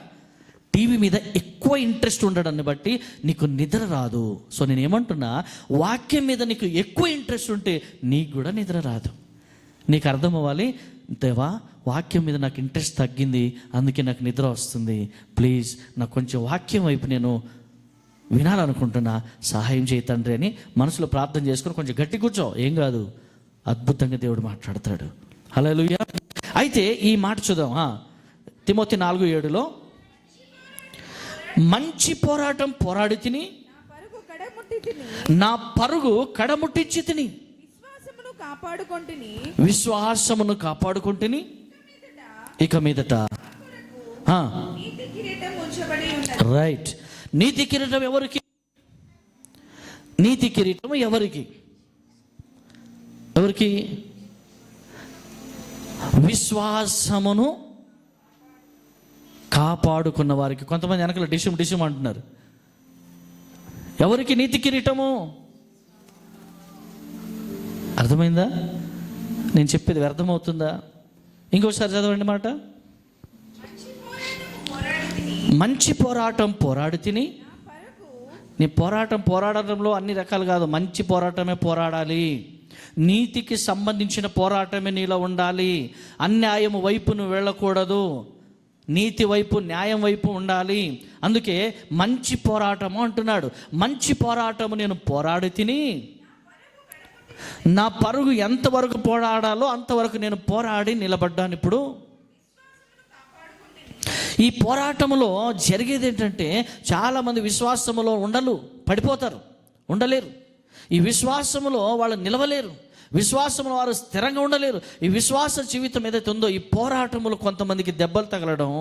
టీవీ మీద ఎక్కువ ఇంట్రెస్ట్ ఉండడాన్ని బట్టి నీకు నిద్ర రాదు. సో నేను ఏమంటున్నా, వాక్యం మీద నీకు ఎక్కువ ఇంట్రెస్ట్ ఉంటే నీకు కూడా నిద్ర రాదు. నీకు అర్థం అవ్వాలి, దేవా వాక్యం మీద నాకు ఇంట్రెస్ట్ తగ్గింది, అందుకే నాకు నిద్ర వస్తుంది, ప్లీజ్ నాకు కొంచెం వాక్యం వైపు నేను వినాలనుకుంటున్నా, సహాయం చేయి తండ్రి అని మనసులో ప్రార్థన చేసుకుని కొంచెం గట్టి కూర్చో, ఏం కాదు, అద్భుతంగా దేవుడు మాట్లాడతాడు. హల్లెలూయా. అయితే ఈ మాట చూద్దాం. తిమోతి 4:7 మంచి పోరాటం పోరాడి తిని, నా పరుగు కడముట్టించి తిని, కాపాడుకొంటిని, విశ్వాసమును కాపాడుకుంటుని ఇక మీదట నీతి కిరీటం ఉంచబడి ఉన్నది. రైట్. నీతి కిరీటం ఎవరికి? నీతి కిరీటం ఎవరికి? ఎవరికి? విశ్వాసమును కాపాడుకున్న వారికి. కొంతమంది వెనకలు డిషం అంటున్నారు. ఎవరికి నీతి కిరీటము? అర్థమైందా? నేను చెప్పేది వ్యర్థమవుతుందా? ఇంకోసారి చదవండి మాట. మంచి పోరాటం పోరాడి తిని. నీ పోరాటంలో అన్ని రకాలు కాదు, మంచి పోరాటమే పోరాడాలి. నీతికి సంబంధించిన పోరాటమే నీలో ఉండాలి. అన్యాయం వైపు నువ్వు వెళ్ళకూడదు, నీతి వైపు, న్యాయం వైపు ఉండాలి. అందుకే మంచి పోరాటము అంటున్నాడు. మంచి పోరాటము నేను పోరాడి తిని, నా పరుగు ఎంతవరకు పోరాడాలో అంతవరకు నేను పోరాడి నిలబడ్డాను. ఇప్పుడు ఈ పోరాటంలో జరిగేది ఏంటంటే, చాలామంది విశ్వాసములో పడిపోతారు, ఉండలేరు. ఈ విశ్వాసములో వాళ్ళు నిలవలేరు, విశ్వాసంలో వారు స్థిరంగా ఉండలేరు. ఈ విశ్వాస జీవితం ఏదైతే ఉందో, ఈ పోరాటములు కొంతమందికి దెబ్బలు తగలడం,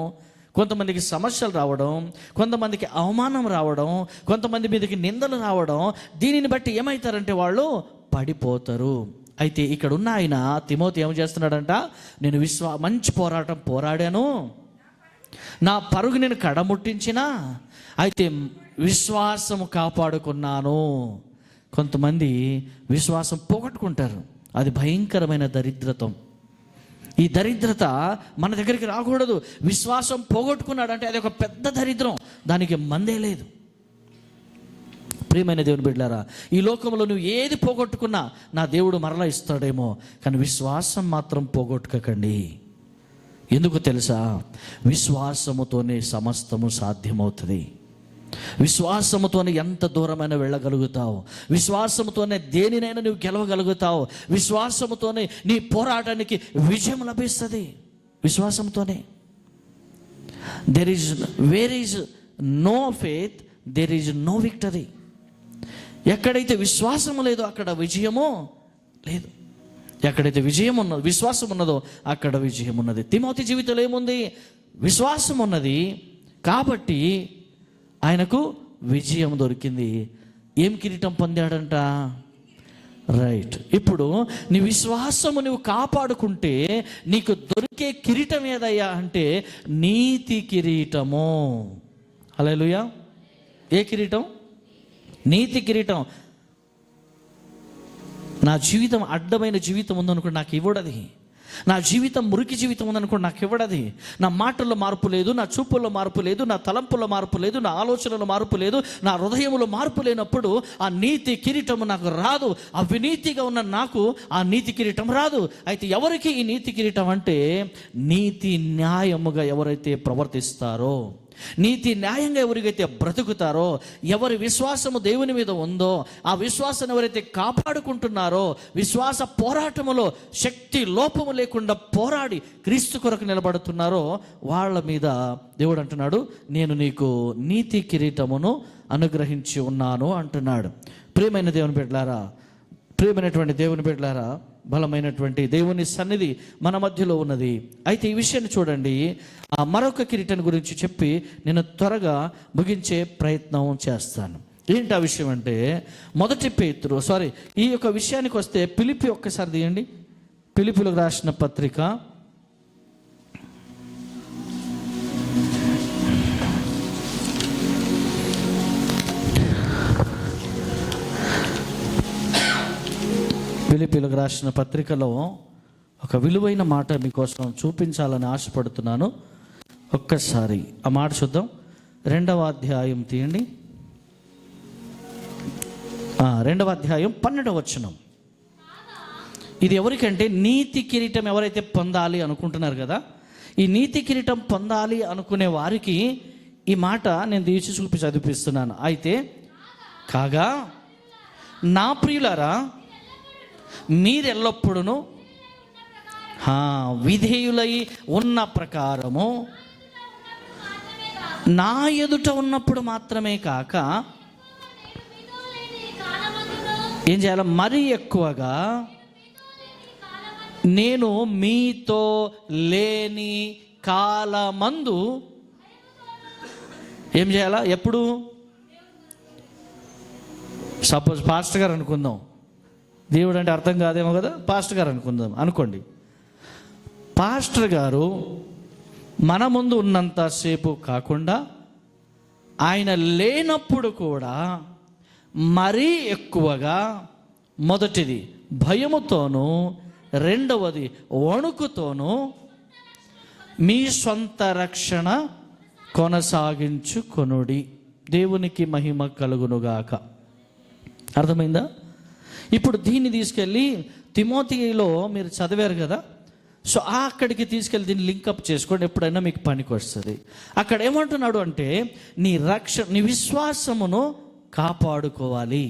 కొంతమందికి సమస్యలు రావడం, కొంతమందికి అవమానం రావడం, కొంతమంది మీదకి నిందలు రావడం, దీనిని బట్టి ఏమవుతారంటే వాళ్ళు పడిపోతారు. అయితే ఇక్కడ ఉన్న ఆయన తిమోతి ఏం చేస్తున్నాడంట? నేను మంచి పోరాటం పోరాడాను, నా పరుగు నేను కడముట్టించినా, అయితే విశ్వాసము కాపాడుకున్నాను. కొంతమంది విశ్వాసం పోగొట్టుకుంటారు. అది భయంకరమైన దరిద్రతం. ఈ దరిద్రత మన దగ్గరికి రాకూడదు. విశ్వాసం పోగొట్టుకున్నాడంటే అది ఒక పెద్ద దరిద్రం, దానికి మందే లేదు. ప్రియమైన దేవుని బిడ్డలారా, ఈ లోకంలో నువ్వు ఏది పోగొట్టుకున్నా నా దేవుడు మరలా ఇస్తాడేమో, కానీ విశ్వాసం మాత్రం పోగొట్టుకోకండి. ఎందుకు తెలుసా? విశ్వాసముతోనే సమస్తము సాధ్యమవుతుంది. విశ్వాసముతోనే ఎంత దూరమైనా వెళ్ళగలుగుతావు. విశ్వాసముతోనే దేనినైనా నువ్వు గెలవగలుగుతావు. విశ్వాసముతోనే నీ పోరాటానికి విజయం లభిస్తుంది. విశ్వాసంతోనే. Where is no faith, there is no victory. ఎక్కడైతే విశ్వాసము లేదో అక్కడ విజయము లేదు. ఎక్కడైతే విజయం ఉన్నదో, విశ్వాసం ఉన్నదో అక్కడ విజయం ఉన్నది. తిమోతి జీవితంలో ఏముంది? విశ్వాసం ఉన్నది కాబట్టి ఆయనకు విజయం దొరికింది. ఏం కిరీటం పొందాడంట? రైట్. ఇప్పుడు నీ విశ్వాసము నువ్వు కాపాడుకుంటే నీకు దొరికే కిరీటం ఏదయ్యా అంటే నీతి కిరీటము. హల్లెలూయా. ఏ కిరీటం? నీతి కిరీటం. నా జీవితం అడ్డమైన జీవితం ఉందనుకోండి, నాకు ఇవ్వడది. నా జీవితం మురికి జీవితం ఉందనుకోండి, నాకు ఇవ్వడది. నా మాటల్లో మార్పు లేదు, నా చూపుల్లో మార్పు లేదు, నా తలంపుల్లో మార్పు లేదు, నా ఆలోచనలో మార్పు లేదు, నా హృదయంలో మార్పు లేనప్పుడు ఆ నీతి కిరీటము నాకు రాదు. అవినీతిగా ఉన్న నాకు ఆ నీతి కిరీటం రాదు. అయితే ఎవరికి ఈ నీతి కిరీటం అంటే, నీతి న్యాయముగా ఎవరైతే ప్రవర్తిస్తారో, నీతి న్యాయంగా ఎవరికైతే బ్రతుకుతారో, ఎవరి విశ్వాసము దేవుని మీద ఉందో, ఆ విశ్వాసాన్ని ఎవరైతే కాపాడుకుంటున్నారో, విశ్వాస పోరాటములో శక్తి లోపము లేకుండా పోరాడి క్రీస్తు కొరకు నిలబడుతున్నారో, వాళ్ళ మీద దేవుడు అంటున్నాడు, నేను నీకు నీతి కిరీటమును అనుగ్రహించి ఉన్నాను అంటున్నాడు. ప్రియమైన దేవుని బిడ్డలారా, ప్రియమైనటువంటి దేవుని బిడ్డలారా, బలమైనటువంటి దేవుని సన్నిధి మన మధ్యలో ఉన్నది. అయితే ఈ విషయాన్ని చూడండి. ఆ మరొక కిరీటం గురించి చెప్పి నేను త్వరగా ముగించే ప్రయత్నం చేస్తాను. ఏంటి ఆ విషయం అంటే, ఈ యొక్క విషయానికి వస్తే ఫిలిప్పీ ఒక్కసారి తీయండి. ఫిలిప్పీలకు రాసిన పత్రిక ఫిలిప్పీలకు రాసిన పత్రికలో ఒక విలువైన మాట మీకోసం చూపించాలని ఆశపడుతున్నాను. ఒక్కసారి ఆ మాట చూద్దాం. 2వ అధ్యాయం తీయండి. 2వ అధ్యాయం 12వ వచనం. ఇది ఎవరికంటే నీతి కిరీటం ఎవరైతే పొందాలి అనుకుంటున్నారు కదా, ఈ నీతి కిరీటం పొందాలి అనుకునే వారికి ఈ మాట నేను తీసి చదివిస్తున్నాను. అయితే కాగా నా ప్రియులారా, మీరెల్లప్పుడూ విధేయులై ఉన్న ప్రకారము నా ఎదుట ఉన్నప్పుడు మాత్రమే కాక ఏం చేయాలి? మరీ ఎక్కువగా నేను మీతో లేని కాలమందు ఏం చేయాలా? ఎప్పుడు? సపోజ్ పాస్టర్ గారు అనుకుందాం, దేవుడు అంటే అర్థం కాదేమో కదా, పాస్టర్ గారు అనుకోండి. పాస్టర్ గారు మన ముందు ఉన్నంతసేపు కాకుండా ఆయన లేనప్పుడు కూడా మరీ ఎక్కువగా, మొదటిది భయముతోనూ, రెండవది వణుకుతోనూ మీ సొంత రక్షణ కొనసాగించుకొనుడి. దేవునికి మహిమ కలుగునుగాక. అర్థమైందా? ఇప్పుడు దీన్ని తీసుకెళ్ళి తిమోతిలో మీరు చదివారు కదా, సో అక్కడికి తీసుకెళ్ళి దీన్ని లింకప్ చేసుకోండి, ఎప్పుడైనా మీకు పనికి వస్తుంది. అక్కడ ఏమంటున్నాడు అంటే నీ విశ్వాసమును కాపాడుకోవాలి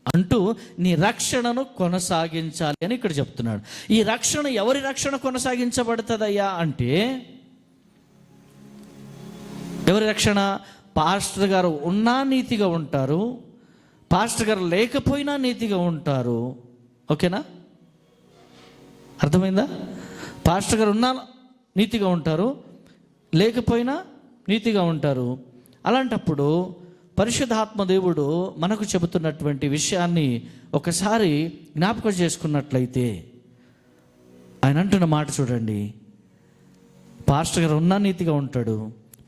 అంటూ నీ రక్షణను కొనసాగించాలి అని ఇక్కడ చెప్తున్నాడు. ఈ రక్షణ ఎవరి రక్షణ కొనసాగించబడుతుందయ్యా అంటే, ఎవరి రక్షణ? పాస్టర్ గారు ఉన్నా నీతిగా ఉంటారు, పాస్టర్ గారు లేకపోయినా నీతిగా ఉంటారు. ఓకేనా? అర్థమైందా? పాస్టర్ గారు ఉన్నా నీతిగా ఉంటారు, లేకపోయినా నీతిగా ఉంటారు. అలాంటప్పుడు పరిశుద్ధాత్మ దేవుడు మనకు చెబుతున్నటువంటి విషయాన్ని ఒకసారి జ్ఞాపకం చేసుకున్నట్లయితే ఆయన అంటున్న మాట చూడండి. పాస్టర్ గారు ఉన్నా నీతిగా ఉంటాడు,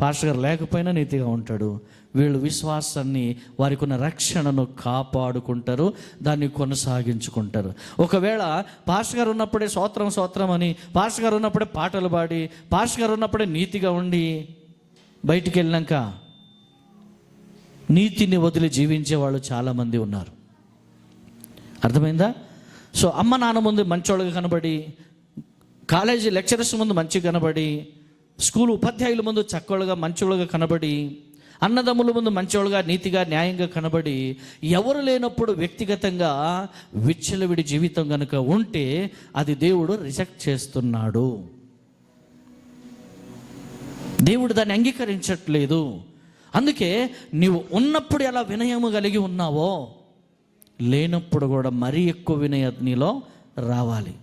పాస్టర్ గారు లేకపోయినా నీతిగా ఉంటాడు. వీళ్ళు విశ్వాసాన్ని, వారికి ఉన్న రక్షణను కాపాడుకుంటారు, దాన్ని కొనసాగించుకుంటారు. ఒకవేళ పాస్టర్ గారు ఉన్నప్పుడే స్తోత్రం అని, పాస్టర్ గారు ఉన్నప్పుడే పాటలు పాడి, పాస్టర్ గారు ఉన్నప్పుడే నీతిగా ఉండి బయటికి వెళ్ళినాక నీతిని వదిలి జీవించే వాళ్ళు చాలామంది ఉన్నారు. అర్థమైందా? సో అమ్మ నాన్న ముందు మంచోళ్ళుగా కనబడి, కాలేజీ లెక్చరర్స్ ముందు మంచిగా కనబడి, స్కూల్ ఉపాధ్యాయుల ముందు చక్కలుగా మంచోళ్ళుగా కనబడి, అన్నదమ్ముల ముందు మంచోళ్ళుగా నీతిగా న్యాయంగా కనబడి, ఎవరు లేనప్పుడు వ్యక్తిగతంగా విచ్చలవిడి జీవితం కనుక ఉంటే అది దేవుడు రిజెక్ట్ చేస్తున్నాడు. దేవుడు దాన్ని అంగీకరించట్లేదు. అందుకే నీవు ఉన్నప్పుడు ఎలా వినయము కలిగి ఉన్నావో, లేనప్పుడు కూడా మరీ ఎక్కువ వినయం నీలో రావాలి.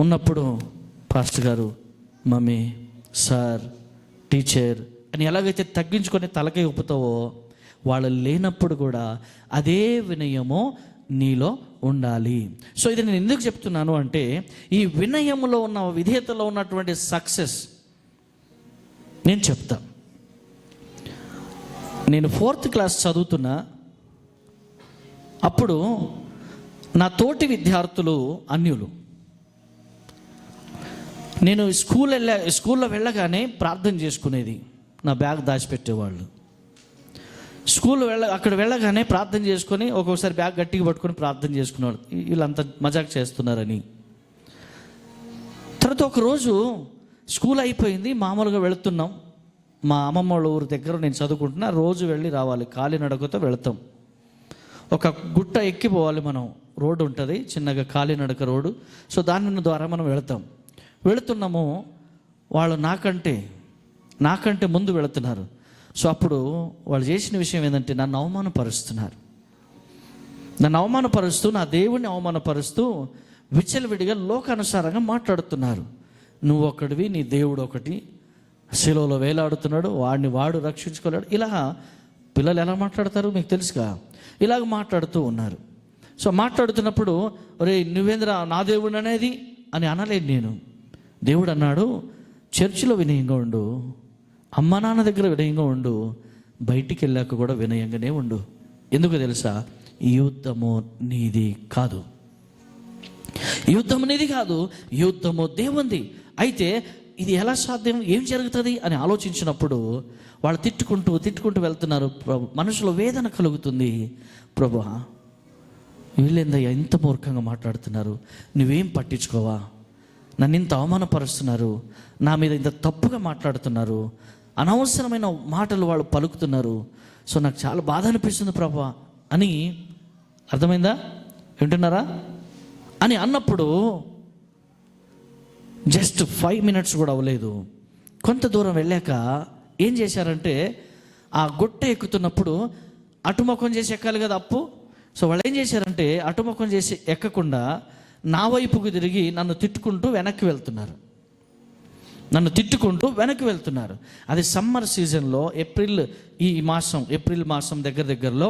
ఉన్నప్పుడు పాస్టర్ గారు, మమ్మీ, సార్, టీచర్ అని ఎలాగైతే తగ్గించుకొని తలకై ఊపుతావో, వాళ్ళు లేనప్పుడు కూడా అదే వినయము నీలో ఉండాలి. సో ఇది నేను ఎందుకు చెప్తున్నాను అంటే, ఈ వినయములో ఉన్న, విధేయతలో ఉన్నటువంటి సక్సెస్ నేను చెప్తా. నేను 4th క్లాస్ చదువుతున్నా. అప్పుడు నా తోటి విద్యార్థులు అన్యులు. నేను స్కూల్లో వెళ్ళగానే ప్రార్థన చేసుకునేది. నా బ్యాగ్ దాచిపెట్టేవాళ్ళు. అక్కడ వెళ్ళగానే ప్రార్థన చేసుకొని, ఒక్కొక్కసారి బ్యాగ్ గట్టిగా పట్టుకొని ప్రార్థన చేసుకునేవాళ్ళు, వీళ్ళంతా మజాక్ చేస్తున్నారని. తర్వాత ఒకరోజు స్కూల్ అయిపోయింది, మామూలుగా వెళుతున్నాం. మా అమ్మమ్మ వాళ్ళ ఊరి దగ్గర నేను చదువుకుంటున్నా. రోజు వెళ్ళి రావాలి, కాలినడకతో వెళతాం. ఒక గుట్ట ఎక్కిపోవాలి మనం, రోడ్డు ఉంటుంది చిన్నగా, కాలినడక రోడ్డు. సో దాని ద్వారా మనం వెళుతున్నాము. వాళ్ళు నాకంటే ముందు వెళుతున్నారు. సో అప్పుడు వాళ్ళు చేసిన విషయం ఏంటంటే, నన్ను అవమానపరుస్తున్నారు. నన్ను అవమానపరుస్తూ, నా దేవుడిని అవమానపరుస్తూ విచ్చలవిడిగా లోకానుసారంగా మాట్లాడుతున్నారు. నువ్వు ఒకటివి, నీ దేవుడు ఒకటి, శిలువలో వేలాడుతున్నాడు, వాడు రక్షించుకోలేడు. ఇలా పిల్లలు ఎలా మాట్లాడతారు మీకు తెలుసుగా, ఇలాగ మాట్లాడుతూ ఉన్నారు. సో మాట్లాడుతున్నప్పుడు, ఒరే నువ్వేంద్ర నా దేవుడు అనేది అని అనలేదు నేను. దేవుడు అన్నాడు, చర్చిలో వినయంగా ఉండు, అమ్మ నాన్న దగ్గర వినయంగా ఉండు, బయటికి వెళ్ళాక కూడా వినయంగానే ఉండు. ఎందుకు తెలుసా? యుద్ధము నీది కాదు, యుద్ధము నీది కాదు, యుద్ధము దేవుంది. అయితే ఇది ఎలా సాధ్యం, ఏం జరుగుతుంది అని ఆలోచించినప్పుడు వాళ్ళు తిట్టుకుంటూ వెళ్తున్నారు. మనసులో వేదన కలుగుతుంది. ప్రభువా, వీళ్ళేందయ్యా ఇంత మూర్ఖంగా మాట్లాడుతున్నారు, నువ్వేం పట్టించుకోవా? నన్ను ఇంత అవమానపరుస్తున్నారు, నా మీద ఇంత తప్పుగా మాట్లాడుతున్నారు, అనవసరమైన మాటలు వాళ్ళు పలుకుతున్నారు. సో నాకు చాలా బాధ అనిపిస్తుంది ప్రభువా అని. అర్థమైందా? వింటున్నారా? అని అన్నప్పుడు జస్ట్ 5 minutes కూడా అవ్వలేదు. కొంత దూరం వెళ్ళాక ఏం చేశారంటే, ఆ గుట్ట ఎక్కుతున్నప్పుడు అటుముఖం చేసి ఎక్కాలి కదా అప్పు. సో వాళ్ళు ఏం చేశారంటే, అటుముఖం చేసి ఎక్కకుండా నా వైపుకు తిరిగి నన్ను తిట్టుకుంటూ వెనక్కి వెళ్తున్నారు. అది సమ్మర్ సీజన్లో ఏప్రిల్ మాసం దగ్గరలో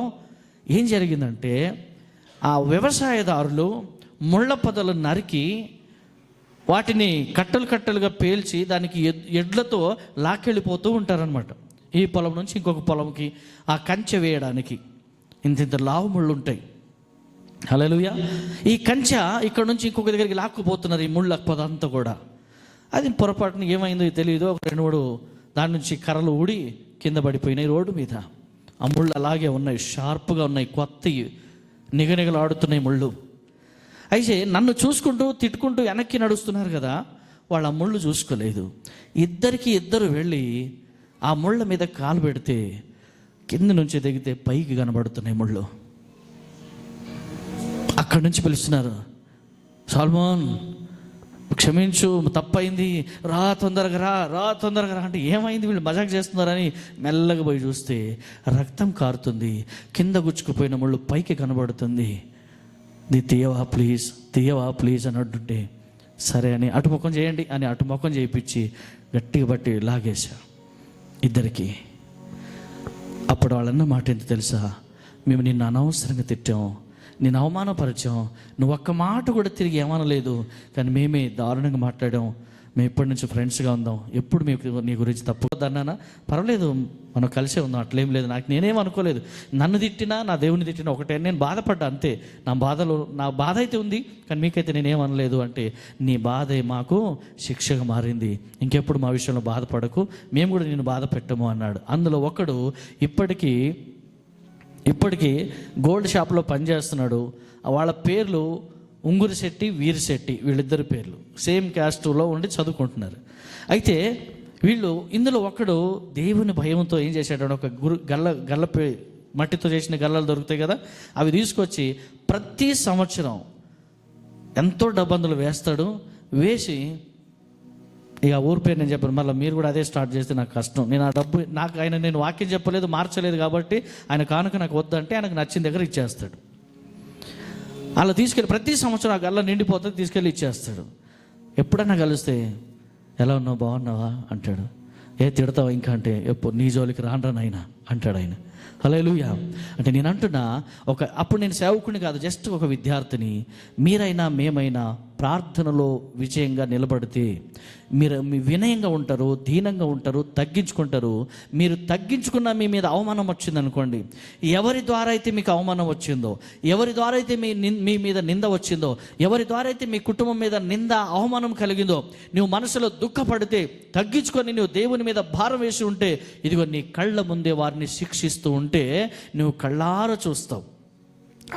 ఏం జరిగిందంటే, ఆ వ్యవసాయదారులు ముళ్ళ పొదలు నరికి వాటిని కట్టలుగా పేల్చి దానికి ఎడ్లతో లాక్కెళ్ళిపోతూ ఉంటారనమాట. ఈ పొలం నుంచి ఇంకొక పొలంకి ఆ కంచె వేయడానికి ఇంత లావు ముళ్ళు ఉంటాయి. హల్లెలూయా. ఈ కంచె ఇక్కడ నుంచి ఇంకొక దగ్గరికి లాక్కుపోతున్నారు, ఈ ముళ్ళ పొద అంతా కూడా. అది పొరపాటున ఏమైందో తెలియదు, ఒక 2-3 దాని నుంచి కర్రలు ఊడి కింద పడిపోయినాయి రోడ్డు మీద. ఆ ముళ్ళు అలాగే ఉన్నాయి, షార్ప్గా ఉన్నాయి, కొత్తవి నిగనిగలాడుతున్నాయి ముళ్ళు. అయితే నన్ను చూసుకుంటూ తిట్టుకుంటూ వెనక్కి నడుస్తున్నారు కదా, వాళ్ళు ఆ ముళ్ళు చూసుకోలేదు. ఇద్దరు వెళ్ళి ఆ ముళ్ళ మీద కాలు పెడితే కింద నుంచి దిగితే పైకి కనబడుతున్నాయి ముళ్ళు. అక్కడి నుంచి పిలుస్తున్నారు, సాల్మోన్ క్షమించు, తప్పైంది, రా తొందరగా రా అంటే ఏమైంది, వీళ్ళు మజాక్ చేస్తున్నారని మెల్లగా పోయి చూస్తే రక్తం కారుతుంది, కింద గుచ్చుకుపోయిన ముళ్ళు పైకి కనబడుతుంది. తీయవా ప్లీజ్ అని అంటుంటే, సరే అని అటుముఖం చేయండి అని అటుముఖం చేయించి గట్టిగా బట్టి లాగేశా ఇద్దరికి. అప్పుడు వాళ్ళన్న మాట ఏంటి తెలుసా, మేము నిన్ను అనవసరంగా తిట్టాం, నేను అవమానపరిచాం, నువ్వు ఒక్క మాట కూడా తిరిగి ఏమనలేదు, కానీ మేమే దారుణంగా మాట్లాడాం, మేము ఇప్పటి నుంచి ఫ్రెండ్స్గా ఉందాం, ఎప్పుడు మీకు నీ గురించి తప్పుదన్నానా పర్వాలేదు, మనం కలిసే ఉందాం, అట్లేం లేదు, నేనేం అనుకోలేదు, నన్ను తిట్టినా నా దేవుని తిట్టినా ఒకటే, నేను బాధపడ్డా అంతే, నా బాధ అయితే ఉంది, కానీ మీకైతే నేనేం అనలేదు అంటే, నీ బాధే మాకు శిక్షగా మారింది, ఇంకెప్పుడు మా విషయంలో బాధపడకు, మేము కూడా నేను బాధ పెట్టము అన్నాడు. అందులో ఒకడు ఇప్పటికీ గోల్డ్ షాప్లో పనిచేస్తున్నాడు. వాళ్ళ పేర్లు ఉంగురి శెట్టి, వీరి శెట్టి, వీళ్ళిద్దరి పేర్లు సేమ్ క్యాస్ట్లో ఉండి చదువుకుంటున్నారు. అయితే ఇందులో ఒకడు దేవుని భయంతో ఏం చేశాడు, ఒక గల్ల మట్టితో చేసిన గల్లలు దొరుకుతాయి కదా, అవి తీసుకొచ్చి ప్రతి సంవత్సరం ఎంతో డబ్బందులు వేస్తాడు. వేసి ఇక ఊరి పేరు నేను చెప్పాను, మళ్ళీ మీరు కూడా అదే స్టార్ట్ చేస్తే నాకు కష్టం, నేను ఆ డబ్బు నేను వాక్యం చెప్పలేదు, మార్చలేదు కాబట్టి ఆయన కానుక నాకు వద్దంటే ఆయనకు నచ్చిన దగ్గర ఇచ్చేస్తాడు. అలా తీసుకెళ్ళి ప్రతి సంవత్సరం ఆ గల్ల నిండిపోతుంది, తీసుకెళ్ళి ఇచ్చేస్తాడు. ఎప్పుడన్నా కలిస్తే ఎలా ఉన్నావు, బాగున్నావా అంటాడు. తిడతావా ఇంకా అంటే, ఎప్పుడు నీ జోలికి రానరా నాయనా అంటాడు ఆయన. హల్లెలూయా. అంటే నేను అంటున్నా, అప్పుడు నేను సేవకుని కాదు, జస్ట్ ఒక విద్యార్థిని. మీరైనా మేమైనా ప్రార్థనలో విజయంగా నిలబడితే మీరు వినయంగా ఉంటారు, దీనంగా ఉంటారు, తగ్గించుకుంటారు. మీరు తగ్గించుకున్న మీ మీద అవమానం వచ్చిందనుకోండి, ఎవరి ద్వారా అయితే మీకు అవమానం వచ్చిందో, ఎవరి ద్వారా అయితే మీ మీద నింద వచ్చిందో, ఎవరి ద్వారా అయితే మీ కుటుంబం మీద నింద అవమానం కలిగిందో, నువ్వు మనసులో దుఃఖపడితే తగ్గించుకొని నువ్వు దేవుని మీద భారం వేసి ఉంటే, ఇదిగో నీ కళ్ళ ముందే వారిని శిక్షిస్తూ ఉంటే నువ్వు కళ్ళారా చూస్తావు.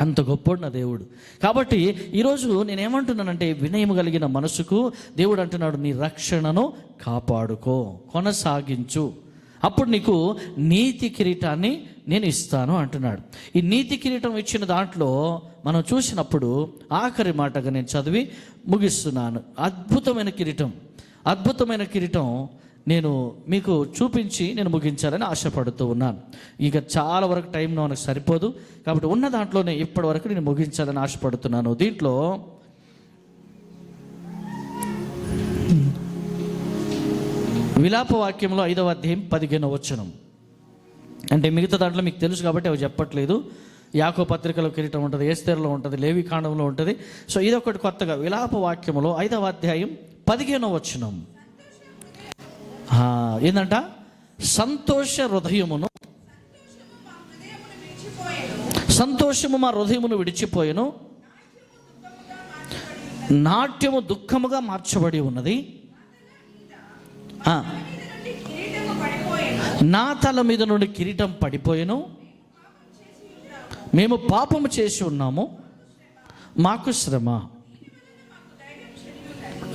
అంత గొప్పోడు నా దేవుడు. కాబట్టి ఈరోజు నేనేమంటున్నానంటే, వినయము కలిగిన మనసుకు దేవుడు అంటున్నాడు, నీ రక్షణను కాపాడుకో, కొనసాగించు, అప్పుడు నీకు నీతి కిరీటాన్ని నేను ఇస్తాను అంటున్నాడు. ఈ నీతి కిరీటం ఇచ్చిన దాంట్లో మనం చూసినప్పుడు ఆఖరి మాటగా నేను చదివి ముగిస్తున్నాను. అద్భుతమైన కిరీటం నేను మీకు చూపించి నేను ముగించాలని ఆశపడుతూ ఉన్నాను. ఇక చాలా వరకు టైం మనకు సరిపోదు, కాబట్టి ఉన్న దాంట్లోనే ఇప్పటి వరకు నేను ముగించాలని ఆశపడుతున్నాను. దీంట్లో విలాప వాక్యంలో 5వ అధ్యాయం 15వ వచనం, అంటే మిగతా దాంట్లో మీకు తెలుసు కాబట్టి అవి చెప్పట్లేదు. యాకోబు పత్రికలో కిరీటం ఉంటుంది, ఎస్తేరులో ఉంటుంది, లేవి కాండంలో ఉంటుంది. సో ఇదొకటి కొత్తగా విలాప వాక్యంలో 5వ అధ్యాయం 15వ వచనం ఏంటంట, సంతోషము మా హృదయమును విడిచిపోయెను, నాట్యము దుఃఖముగా మార్చబడి ఉన్నది, నా తల మీద నుండి కిరీటం పడిపోయెను, మేము పాపము చేసి ఉన్నాము, మాకు శ్రమ.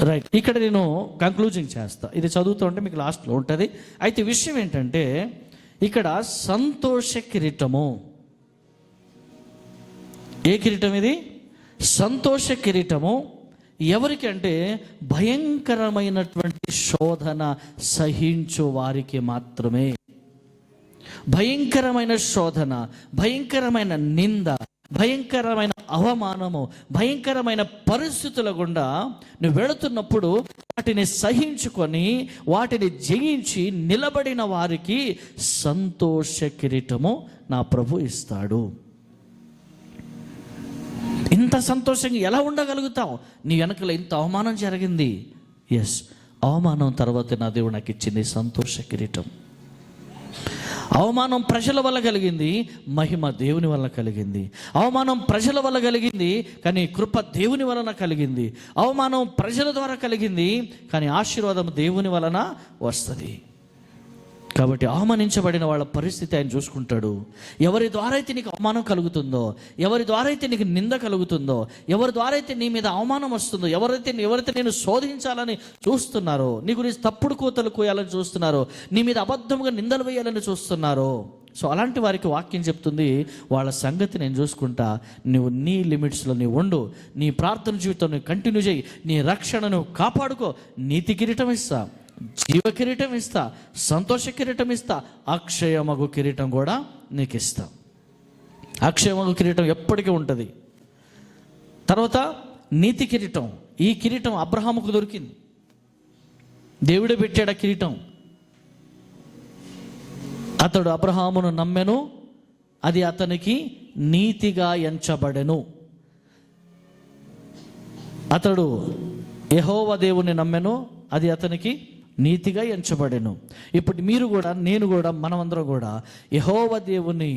రైట్, ఇక్కడ నేను కంక్లూజింగ్ చేస్తా, ఇది చదువుతుంటే మీకు లాస్ట్లో ఉంటుంది. అయితే విషయం ఏంటంటే, ఇక్కడ సంతోష కిరీటము, ఏ కిరీటం ఇది? సంతోష కిరీటము ఎవరికి అంటే, భయంకరమైనటువంటి శోధన సహించు వారికి మాత్రమే. భయంకరమైన శోధన, భయంకరమైన నింద, భయంకరమైన అవమానము, భయంకరమైన పరిస్థితుల గుండా నువ్వు వెళుతున్నప్పుడు వాటిని సహించుకొని వాటిని జయించి నిలబడిన వారికి సంతోష కిరీటము నా ప్రభు ఇస్తాడు. ఇంత సంతోషంగా ఎలా ఉండగలుగుతావు? నీ వెనకలో ఇంత అవమానం జరిగింది. ఎస్, అవమానం తర్వాత నా దేవుడు నాకు ఇచ్చింది సంతోష కిరీటం. అవమానం ప్రజల వల్ల కలిగింది, మహిమ దేవుని వల్ల కలిగింది. అవమానం ప్రజల వల్ల కలిగింది, కానీ కృప దేవుని వలన కలిగింది. అవమానం ప్రజల ద్వారా కలిగింది, కానీ ఆశీర్వాదం దేవుని వలన వస్తుంది. కాబట్టి అవమానించబడిన వాళ్ళ పరిస్థితి ఆయన చూసుకుంటాడు. ఎవరి ద్వారా అయితే నీకు అవమానం కలుగుతుందో, ఎవరి ద్వారా అయితే నీకు నింద కలుగుతుందో, ఎవరి ద్వారా అయితే నీ మీద అవమానం వస్తుందో, ఎవరైతే నేను శోధించాలని చూస్తున్నారో, నీ గురించి తప్పుడు కూతలు కోయాలని చూస్తున్నారో, నీ మీద అబద్ధంగా నిందలు వేయాలని చూస్తున్నారో, సో అలాంటి వారికి వాక్యం చెప్తుంది, వాళ్ళ సంగతి నేను చూసుకుంటా, నువ్వు నీ లిమిట్స్లో నీవు ఉండు, నీ ప్రార్థన జీవితం నువ్వు కంటిన్యూ చేయి, నీ రక్షణను కాపాడుకో, నీతి కిరీటం ఇస్తా, జీవ కిరీటం ఇస్తా, సంతోష కిరీటం ఇస్తా, అక్షయమగు కిరీటం కూడా నీకు ఇస్తా. అక్షయమగు కిరీటం ఎప్పటికీ ఉంటుంది. తర్వాత నీతి కిరీటం. ఈ కిరీటం అబ్రహాముకు దొరికింది, దేవుడే పెట్టాడు ఆ కిరీటం. అతడు అబ్రహామును నమ్మెను, అది అతనికి నీతిగా ఎంచబడెను. అతడు యెహోవా దేవుని నమ్మెను, అది అతనికి నీతిగా ఎంచబడెను. ఇప్పుడు మీరు కూడా, నేను కూడా, మనమందరం కూడా యెహోవా దేవుని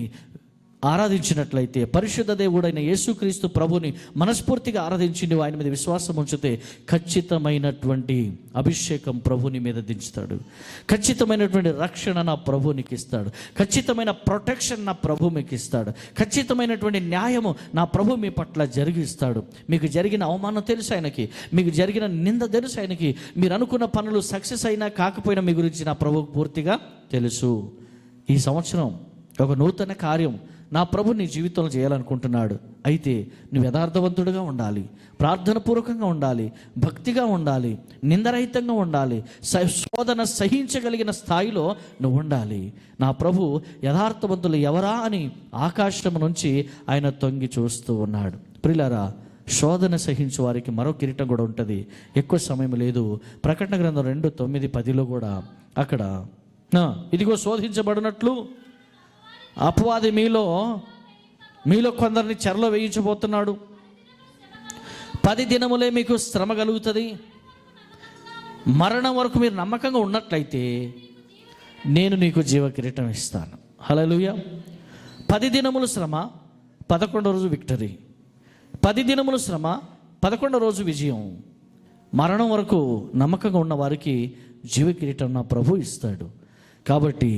ఆరాధించినట్లయితే, పరిశుద్ధ దేవుడైన యేసుక్రీస్తు ప్రభుని మనస్ఫూర్తిగా ఆరాధించి నువ్వు ఆయన మీద విశ్వాసం ఉంచితే ఖచ్చితమైనటువంటి అభిషేకం ప్రభుని మీద దించుతాడు. ఖచ్చితమైనటువంటి రక్షణ నా ప్రభు నీకు ఇస్తాడు. ఖచ్చితమైన ప్రొటెక్షన్ నా ప్రభు మీకు ఇస్తాడు. ఖచ్చితమైనటువంటి న్యాయము నా ప్రభు మీ పట్ల జరిగిస్తాడు. మీకు జరిగిన అవమానం తెలుసు ఆయనకి, మీకు జరిగిన నింద తెలుసు ఆయనకి, మీరు అనుకున్న పనులు సక్సెస్ అయినా కాకపోయినా మీ గురించి నా ప్రభుకు పూర్తిగా తెలుసు. ఈ సంవత్సరం ఒక నూతన కార్యం నా ప్రభు నీ జీవితంలో చేయాలనుకుంటున్నాడు. అయితే నువ్వు యథార్థవంతుడిగా ఉండాలి, ప్రార్థన పూర్వకంగా ఉండాలి, భక్తిగా ఉండాలి, నిందరహితంగా ఉండాలి, శోధన సహించగలిగిన స్థాయిలో నువ్వు ఉండాలి. నా ప్రభు యథార్థవంతులు ఎవరా అని ఆకాశం నుంచి ఆయన తొంగి చూస్తూ ఉన్నాడు. ప్రియులారా, శోధన సహించే వారికి మరో కిరీటం కూడా ఉంటుంది. ఎక్కువ సమయం లేదు. ప్రకటన గ్రంథం 2:9-10 కూడా అక్కడ ఇదిగో శోధించబడినట్లు అపవాది మీలో కొందరిని చెరలో వేయించబోతున్నాడు. 10 దినములే మీకు శ్రమ కలుగుతుంది. మరణం వరకు మీరు నమ్మకంగా ఉన్నట్లయితే నేను నీకు జీవ కిరీటం ఇస్తాను. హల్లెలూయా. 10 దినములు శ్రమ, 11వ రోజు విక్టరీ. 10 దినములు శ్రమ, 11వ రోజు విజయం. మరణం వరకు నమ్మకంగా ఉన్న వారికి జీవ కిరీటం నా ప్రభు ఇస్తాడు. కాబట్టి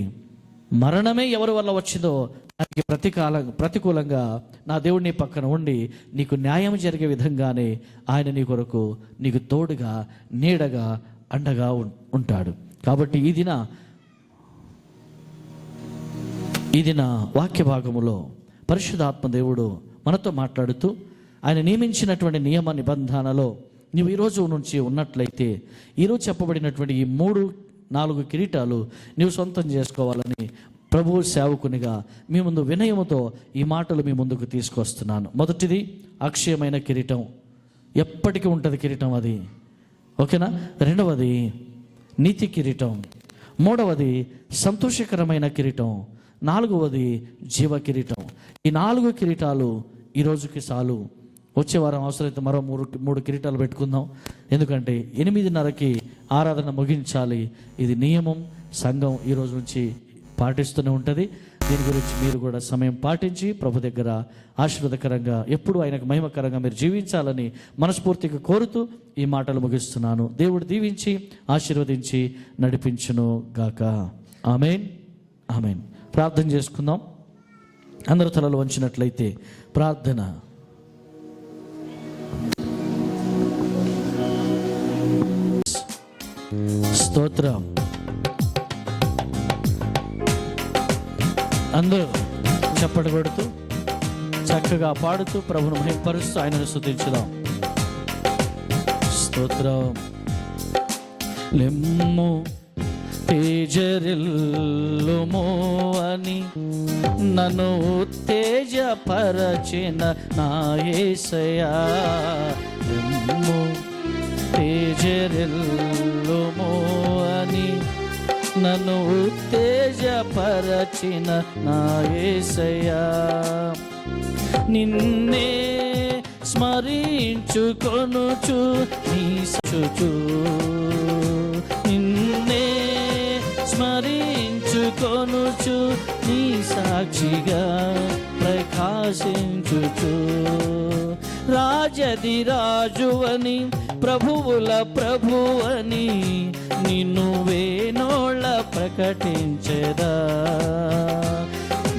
మరణమే ఎవరి వల్ల వచ్చిందో దానికి ప్రతికూలంగా నా దేవుడు నీ పక్కన ఉండి నీకు న్యాయం జరిగే విధంగానే ఆయన నీ కొరకు నీకు తోడుగా, నీడగా, అండగా ఉంటాడు. కాబట్టి ఈ దిన వాక్య భాగములో పరిశుద్ధాత్మ దేవుడు మనతో మాట్లాడుతూ ఆయన నియమించినటువంటి నియమ నిబంధనలో నువ్వు ఈరోజు నుంచి ఉన్నట్లయితే ఈరోజు చెప్పబడినటువంటి ఈ 3-4 కిరీటాలు నీవు సొంతం చేసుకోవాలని ప్రభువు సేవకునిగా మీ ముందు వినయముతో ఈ మాటలు మీ ముందుకు తీసుకొస్తున్నాను. మొదటిది అక్షయమైన కిరీటం, ఎప్పటికీ ఉంటుంది కిరీటం అది, ఓకేనా. రెండవది నీతి కిరీటం. మూడవది సంతోషకరమైన కిరీటం. నాలుగవది జీవ కిరీటం. ఈ 4 కిరీటాలు ఈ రోజుకి చాలు. వచ్చే వారం అవసరమైతే మరో 3 కిరీటాలు పెట్టుకుందాం. ఎందుకంటే 8:30కి ఆరాధన ముగించాలి. ఇది నియమం, సంఘం ఈ రోజు నుంచి పాటిస్తూనే ఉంటుంది. దీని గురించి మీరు కూడా సమయం పాటించి ప్రభు దగ్గర ఆశీర్వాదకరంగా ఎప్పుడు ఆయనకు మహిమకరంగా మీరు జీవించాలని మనస్ఫూర్తిగా కోరుతూ ఈ మాటలు ముగిస్తున్నాను. దేవుడు దీవించి ఆశీర్వదించి నడిపించును గాక. ఆమేన్, ఆమేన్. ప్రార్థన చేసుకుందాం. అందరూ తలలు వంచినట్లయితే ప్రార్థన. స్తోత్రం. అందరూ చప్పటి కొడుతూ చక్కగా పాడుతూ ప్రభువును మహిమపరుస్తూ ఆయనను స్తుతించుదాం. స్తోత్రం. లెమ్ము తేజరిల్లుమో అని నన్ను ఉత్తేజపరచిన నా యేసయ్యా రమ్ము. తేజరిల్లుమో అని నన్ను ఉత్తేజపరచిన నా యేసయ్యా నిన్నే స్మరించుకొనుచు నీ చూచు నిన్నే స్మరించుకొనుచు నీ సాక్షిగా ప్రకాశించుచు రాజది రాజువని ప్రభువుల ప్రభువని నిన్ను వేనోళ్ళ ప్రకటించెదా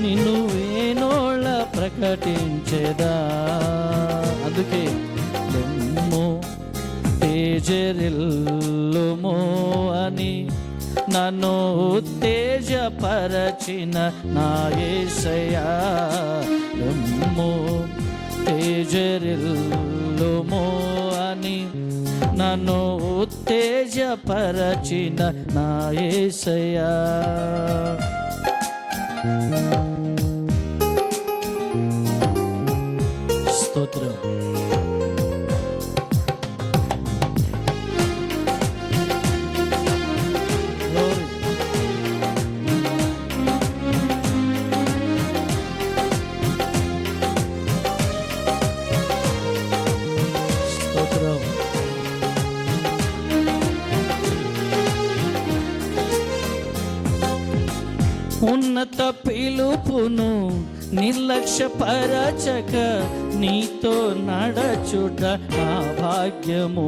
నిన్ను వేనోళ్ళ ప్రకటించెదా అందుకే లెమ్ము తేజరిల్లుమో అని నన్ను ఉత్తేజపరచిన నా యేసయ్యా లెమ్ము తేజరిల్లుమో అని నన్ను ఉత్తేజపరచిన నా యేసయ్యా స్తోత్రం. స్తోత్రం. ఉన్నత పిలుపును నిర్లక్ష్యపరచక నీతో నడచుట నా భాగ్యము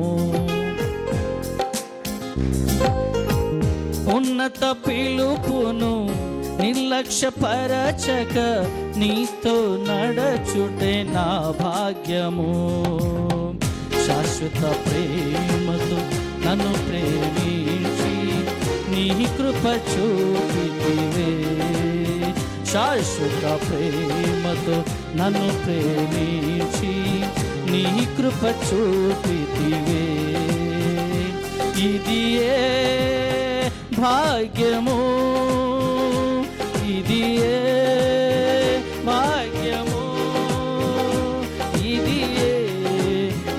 ఉన్నత పిలుపును నిర్లక్ష్యపరచక నీతో నడచుటే నా భాగ్యము శాశ్వత ప్రేమతో నన్ను ప్రేమించి నీ కృప చూపితివే శాశ్వత ప్రేమతో నన్ను ప్రేమించి నీ కృప చూపితివే ఇది ఏ భాగ్యము ఇది ఏ భాగ్యము ఇది ఏ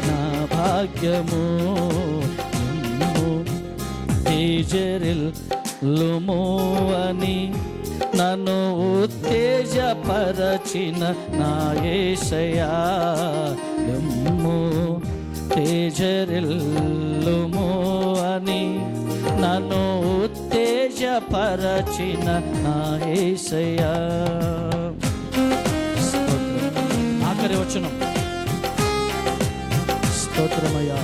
నా భాగ్యము తేజరిల్లుమో అని నన్ను ఉత్తేజపరచిన నా యేసయ్యా లెమ్ము తేజరిల్లుమో అని నన్ను ఉత్తేజపరచిన నా యేసయ్యా ఆఖరి వచనం స్తోత్రమయ్యా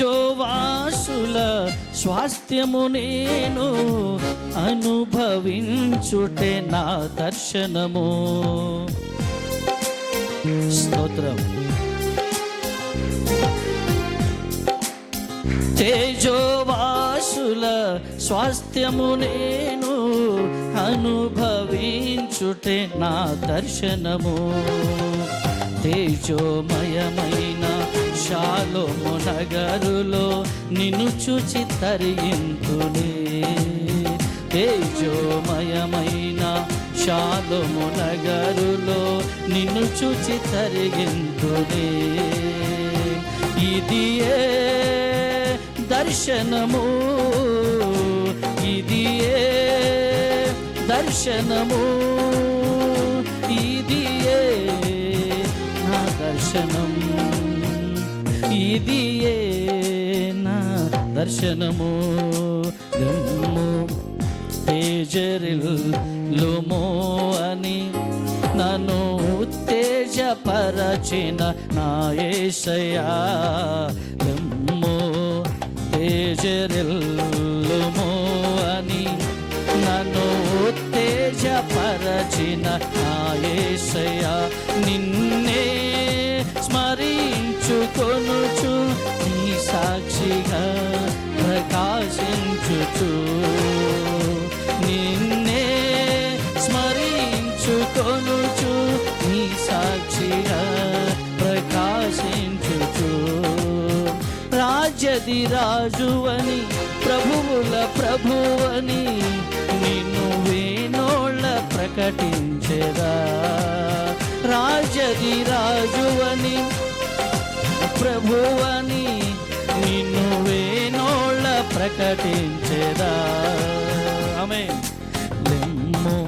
తేజోవాసుల స్వాస్థ్యము నేను అనుభవించుటే నా దర్శనము స్తోత్రం తేజోవాసుల స్వాస్థ్యము నేను అనుభవించుటే నా దర్శనము తేజోమయమైన షాలోము నగరులో నిన్ను చూచి తరింతునే తేజోమయమైన షాలోము నగరులో నిన్ను చూచి తరింతునే ఇది ఏ దర్శనము ఇది ఏ దర్శనము ఇది ఏ నా దర్శనం ఇది ఏ నా దర్శనము లెమ్ము తేజరిల్లుమో అని నన్ను ఉత్తేజపరచిన నా యేసయ్యా లెమ్ము తేజరిల్లుమో అని నన్ను ఉత్తేజపరచిన నా యేసయ్యా నిన్నే స్మరించుకొనుచు నీ సాక్షిగా ప్రకాశించుచు రాజది రాజువని ప్రభువుల ప్రభువని నిన్ను వేనోళ్ళ ప్రకటించెదా. రాజది రాజువని ప్రభువని నిన్ను వేనోళ్ళ ప్రకటించెదా. ఆమేన్. లెమ్ము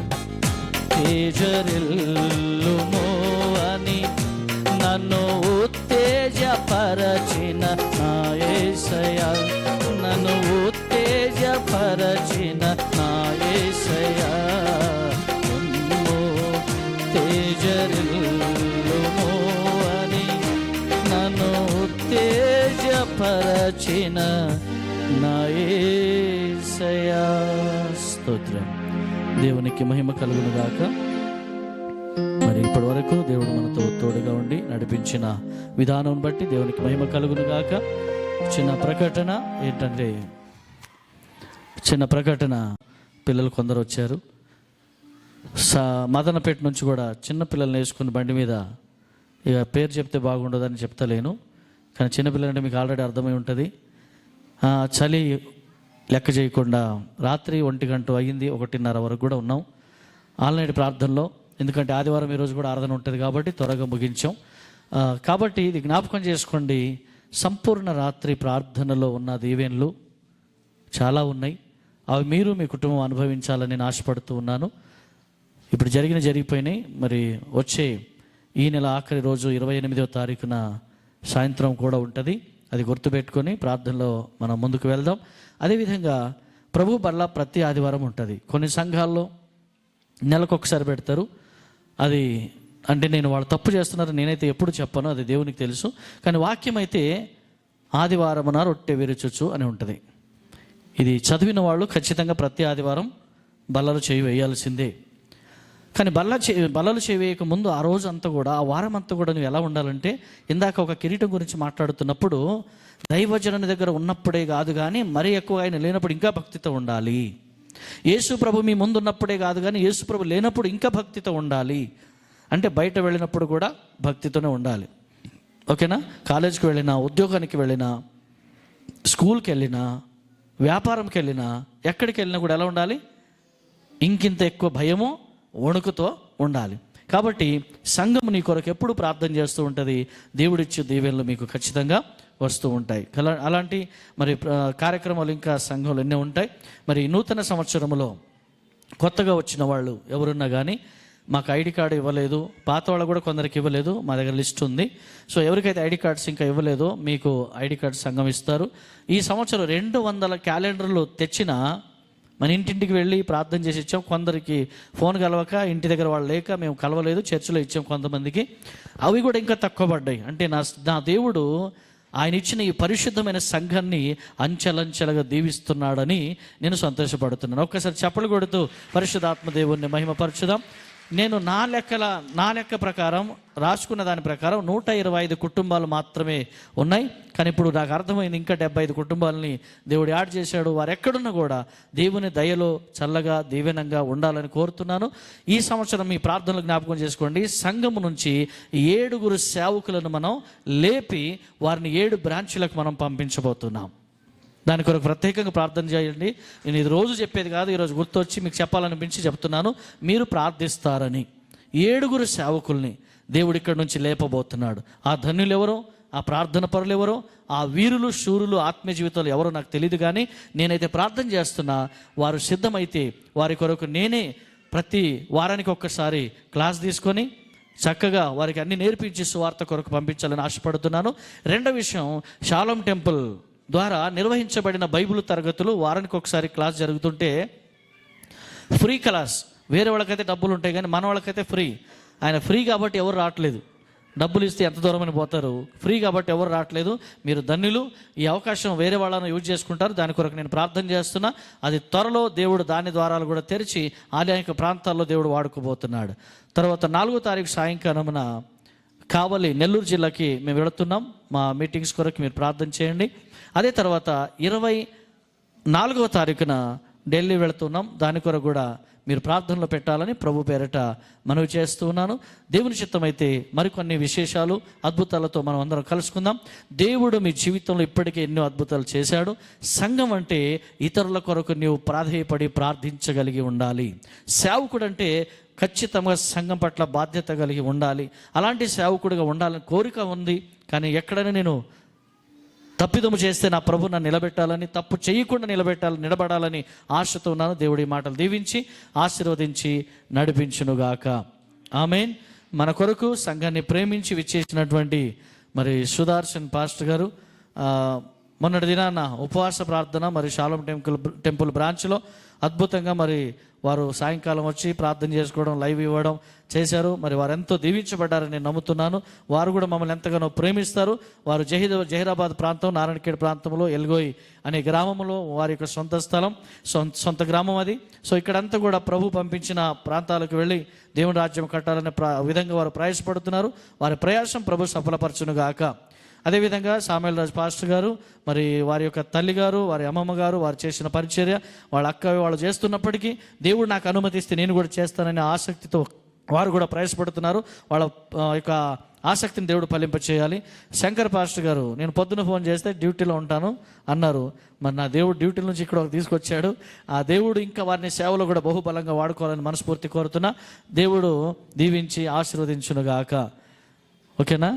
తేజరిల్లుము అని నన్ను ఉత్తేజపరచిన నా యేసయ్యా, నన్ను ఉత్తేజపరచిన నా యేసయ్యా. లెమ్ము తేజరిల్లుము అని నన్ను ఉత్తేజపరచిన నా యేసయ్యా. స్తోత్రం. దేవునికి మహిమ కలుగును గాక. మరి ఇప్పటి వరకు దేవుడు మనతో తోడుగా ఉండి నడిపించిన విధానం బట్టి దేవునికి మహిమ కలుగును గాక. చిన్న ప్రకటన ఏంటంటే, చిన్న ప్రకటన, పిల్లలు కొందరు వచ్చారు. మదనపేట నుంచి కూడా చిన్న పిల్లల్ని వేసుకుని బండి మీద, ఇక పేరు చెప్తే బాగుండదని చెప్తలేను, కానీ చిన్నపిల్లలంటే మీకు ఆల్రెడీ అర్థమై ఉంటుంది. చలి లెక్క చేయకుండా రాత్రి 1 గంట అయ్యింది, 1:30 వరకు కూడా ఉన్నాం ఆన్లైన్ ప్రార్థనలో. ఎందుకంటే ఆదివారం ఈరోజు కూడా ఆరాధన ఉంటుంది కాబట్టి త్వరగా ముగించాం. కాబట్టి ఇది జ్ఞాపకం చేసుకోండి, సంపూర్ణ రాత్రి ప్రార్థనలో ఉన్న దీవెనలు చాలా ఉన్నాయి. అవి మీరు మీ కుటుంబం అనుభవించాలని నేను ఆశపడుతూ ఉన్నాను. ఇప్పుడు జరిగిపోయినాయి. మరి వచ్చే ఈ నెల ఆఖరి రోజు 28వ తారీఖున సాయంత్రం కూడా ఉంటుంది. అది గుర్తుపెట్టుకొని ప్రార్థనలో మనం ముందుకు వెళ్దాం. అదేవిధంగా ప్రభు బల్ల ప్రతి ఆదివారం ఉంటుంది. కొన్ని సంఘాల్లో నెలకొకసారి పెడతారు. అది అంటే నేను వాళ్ళు తప్పు చేస్తున్నారు నేనైతే ఎప్పుడు చెప్పను, అది దేవునికి తెలుసు. కానీ వాక్యం అయితే ఆదివారమున రొట్టె విరుచుచు అని ఉంటుంది. ఇది చదివిన వాళ్ళు ఖచ్చితంగా ప్రతి ఆదివారం బల్లలు చేయి వేయాల్సిందే. కానీ బల్లలు చేయవేయక ముందు ఆ రోజు అంతా కూడా, ఆ వారం అంతా కూడా నువ్వు ఎలా ఉండాలంటే, ఇందాక ఒక కిరీటం గురించి మాట్లాడుతున్నప్పుడు దైవజనుని దగ్గర ఉన్నప్పుడే కాదు కానీ మరీ ఎక్కువ ఆయన లేనప్పుడు ఇంకా భక్తితో ఉండాలి. యేసు ప్రభు మీ ముందు ఉన్నప్పుడే కాదు కానీ యేసు ప్రభు లేనప్పుడు ఇంకా భక్తితో ఉండాలి. అంటే బయట వెళ్ళినప్పుడు కూడా భక్తితోనే ఉండాలి. ఓకేనా? కాలేజీకి వెళ్ళినా, ఉద్యోగానికి వెళ్ళినా, స్కూల్కి వెళ్ళినా, వ్యాపారంకి వెళ్ళినా, ఎక్కడికి వెళ్ళినా కూడా ఎలా ఉండాలి? ఇంకింత ఎక్కువ భయము, వణుకుతో ఉండాలి. కాబట్టి సంఘం నీ కొరకు ఎప్పుడు ప్రార్థన చేస్తూ ఉంటుంది. దేవుడిచ్చే దీవెనలు మీకు ఖచ్చితంగా వస్తూ ఉంటాయి. అలాంటి మరి కార్యక్రమాలు ఇంకా సంఘంలో ఎన్నో ఉంటాయి. మరి నూతన సంవత్సరంలో కొత్తగా వచ్చిన వాళ్ళు ఎవరున్నా కానీ మాకు ఐడి కార్డు ఇవ్వలేదు, పాత వాళ్ళు కూడా కొందరికి ఇవ్వలేదు, మా దగ్గర లిస్ట్ ఉంది. సో ఎవరికైతే ఐడి కార్డ్స్ ఇంకా ఇవ్వలేదో మీకు ఐడి కార్డ్స్ సంఘం ఇస్తారు. ఈ సంవత్సరం 200 క్యాలెండర్లు తెచ్చినా మన ఇంటింటికి వెళ్ళి ప్రార్థన చేసి ఇచ్చాం. కొందరికి ఫోన్ కలవక ఇంటి దగ్గర వాళ్ళు లేక మేము కలవలేదు, చర్చిలో ఇచ్చాం కొంతమందికి. అవి కూడా ఇంకా తక్కువ పడ్డాయి. అంటే నా దేవుడు ఆయన ఇచ్చిన ఈ పరిశుద్ధమైన సంఘాన్ని అంచెలంచెలుగా దీవిస్తున్నాడని నేను సంతోషపడుతున్నాను. ఒక్కసారి చప్పలు కొడుతూ పరిశుద్ధాత్మ దేవుణ్ణి మహిమపరచుదాం. నేను నా లెక్క ప్రకారం రాసుకున్న దాని ప్రకారం 125 కుటుంబాలు మాత్రమే ఉన్నాయి. కానీ ఇప్పుడు నాకు అర్థమైంది ఇంకా 75 కుటుంబాలని దేవుడు యాడ్ చేశాడు. వారు ఎక్కడున్నా కూడా దేవుని దయలో చల్లగా దీవెనంగా ఉండాలని కోరుతున్నాను. ఈ సంవత్సరం మీ ప్రార్థనలు జ్ఞాపకం చేసుకోండి. సంఘము నుంచి 7 సేవకులను మనం లేపి వారిని 7 బ్రాంచ్లకు మనం పంపించబోతున్నాం. దాని కొరకు ప్రత్యేకంగా ప్రార్థన చేయండి. నేను ఇది రోజు చెప్పేది కాదు, ఈరోజు గుర్తొచ్చి మీకు చెప్పాలనిపించి చెప్తున్నాను. మీరు ప్రార్థిస్తారని 7 సేవకుల్ని దేవుడు ఇక్కడి నుంచి లేపబోతున్నాడు. ఆ ధన్యులు ఎవరో, ఆ ప్రార్థన పరులు ఎవరో, ఆ వీరులు శూరులు ఆత్మీయ జీవితాలు ఎవరో నాకు తెలియదు. కానీ నేనైతే ప్రార్థన చేస్తున్నా, వారు సిద్ధమైతే వారి కొరకు నేనే ప్రతి వారానికి ఒక్కసారి క్లాస్ తీసుకొని చక్కగా వారికి అన్ని నేర్పించి సువార్త కొరకు పంపించాలని ఆశపడుతున్నాను. రెండో విషయం, షాలోమ్ టెంపుల్ ద్వారా నిర్వహించబడిన బైబిల్ తరగతులు వారానికి ఒకసారి క్లాస్ జరుగుతుంటే ఫ్రీ క్లాస్. వేరే వాళ్ళకైతే డబ్బులు ఉంటాయి కానీ మన వాళ్ళకైతే ఫ్రీ. ఆయన ఫ్రీ కాబట్టి ఎవరు రావట్లేదు. డబ్బులు ఇస్తే ఎంత దూరమని పోతారు. ఫ్రీ కాబట్టి ఎవరు రావట్లేదు. మీరు ధన్యులు. ఈ అవకాశం వేరే వాళ్ళను యూజ్ చేసుకుంటారు. దాని కొరకు నేను ప్రార్థన చేస్తున్నా. అది త్వరలో దేవుడు దాని ద్వారాలు కూడా తెరిచి అనేక ప్రాంతాల్లో దేవుడు వాడుకోబోతున్నాడు. తర్వాత 4వ తారీఖు సాయంకాలమున కావలి, నెల్లూరు జిల్లాకి మేము వెళుతున్నాం. మా మీటింగ్స్ కొరకు మీరు ప్రార్థన చేయండి. అదే తర్వాత 24వ తారీఖున ఢిల్లీ వెళుతున్నాం. దాని కొరకు కూడా మీరు ప్రార్థనలో పెట్టాలని ప్రభు పేరట మనవి చేస్తూ ఉన్నాను. దేవుని చిత్తమైతే మరికొన్ని విశేషాలు అద్భుతాలతో మనం అందరం కలుసుకుందాం. దేవుడు మీ జీవితంలో ఇప్పటికే ఎన్నో అద్భుతాలు చేశాడు. సంఘం అంటే ఇతరుల కొరకు నీవు ప్రాధేయపడి ప్రార్థించగలిగి ఉండాలి. సేవకుడు అంటే ఖచ్చితంగా సంఘం పట్ల బాధ్యత కలిగి ఉండాలి. అలాంటి సేవకుడిగా ఉండాలని కోరిక ఉంది. కానీ ఎక్కడైనా నేను తప్పిదము చేస్తే నా ప్రభు నన్ను నిలబెట్టాలని, తప్పు చేయకుండా నిలబడాలని ఆశతో ఉన్నాను. దేవుడి మాటలు దీవించి ఆశీర్వదించి నడిపించునుగాక. ఆమేన్. మన కొరకు సంఘాన్ని ప్రేమించి విచ్చేసినటువంటి మరి సుదర్శన్ పాస్టర్ గారు మొన్నటి దినాన ఉపవాస ప్రార్థన మరి షాలోమ్ టెంపుల్ బ్రాంచ్లో అద్భుతంగా మరి వారు సాయంకాలం వచ్చి ప్రార్థన చేసుకోవడం, లైవ్ ఇవ్వడం చేశారు. మరి వారు ఎంతో దీవించబడ్డారని నేను నమ్ముతున్నాను. వారు కూడా మమ్మల్ని ఎంతగానో ప్రేమిస్తారు. వారు జహీరాబాద్ ప్రాంతం, నారాయణఖేడ్ ప్రాంతంలో ఎల్గోయి అనే గ్రామంలో వారి యొక్క సొంత స్థలం, సొంత గ్రామం అది. సో ఇక్కడంతా కూడా ప్రభు పంపించిన ప్రాంతాలకు వెళ్ళి దేవుని రాజ్యం కట్టాలనే విధంగా వారు ప్రయాసపడుతున్నారు. వారి ప్రయాసం ప్రభు సఫలపరచునుగాక. అదేవిధంగా సామ్యుల్ రాజ్ పాస్టర్ గారు మరి వారి యొక్క తల్లి గారు, వారి అమ్మమ్మ గారు వారు చేసిన పరిచర్య, వాళ్ళ అక్క వాళ్ళు చేస్తున్నప్పటికీ దేవుడు నాకు అనుమతిస్తే నేను కూడా చేస్తాననే ఆసక్తితో వారు కూడా ప్రయాసపడుతున్నారు. వాళ్ళ యొక్క ఆసక్తిని దేవుడు ఫలింపచేయాలి. శంకర్ పాస్టర్ గారు నేను పొద్దున ఫోన్ చేస్తే డ్యూటీలో ఉంటాను అన్నారు. మరి నా దేవుడు డ్యూటీ నుంచి ఇక్కడ తీసుకొచ్చాడు. ఆ దేవుడు ఇంకా వారిని సేవలో కూడా బహుబలంగా వాడుకోవాలని మనస్ఫూర్తి కోరుతున్నా. దేవుడు దీవించి ఆశీర్వదించునుగాక. ఓకేనా?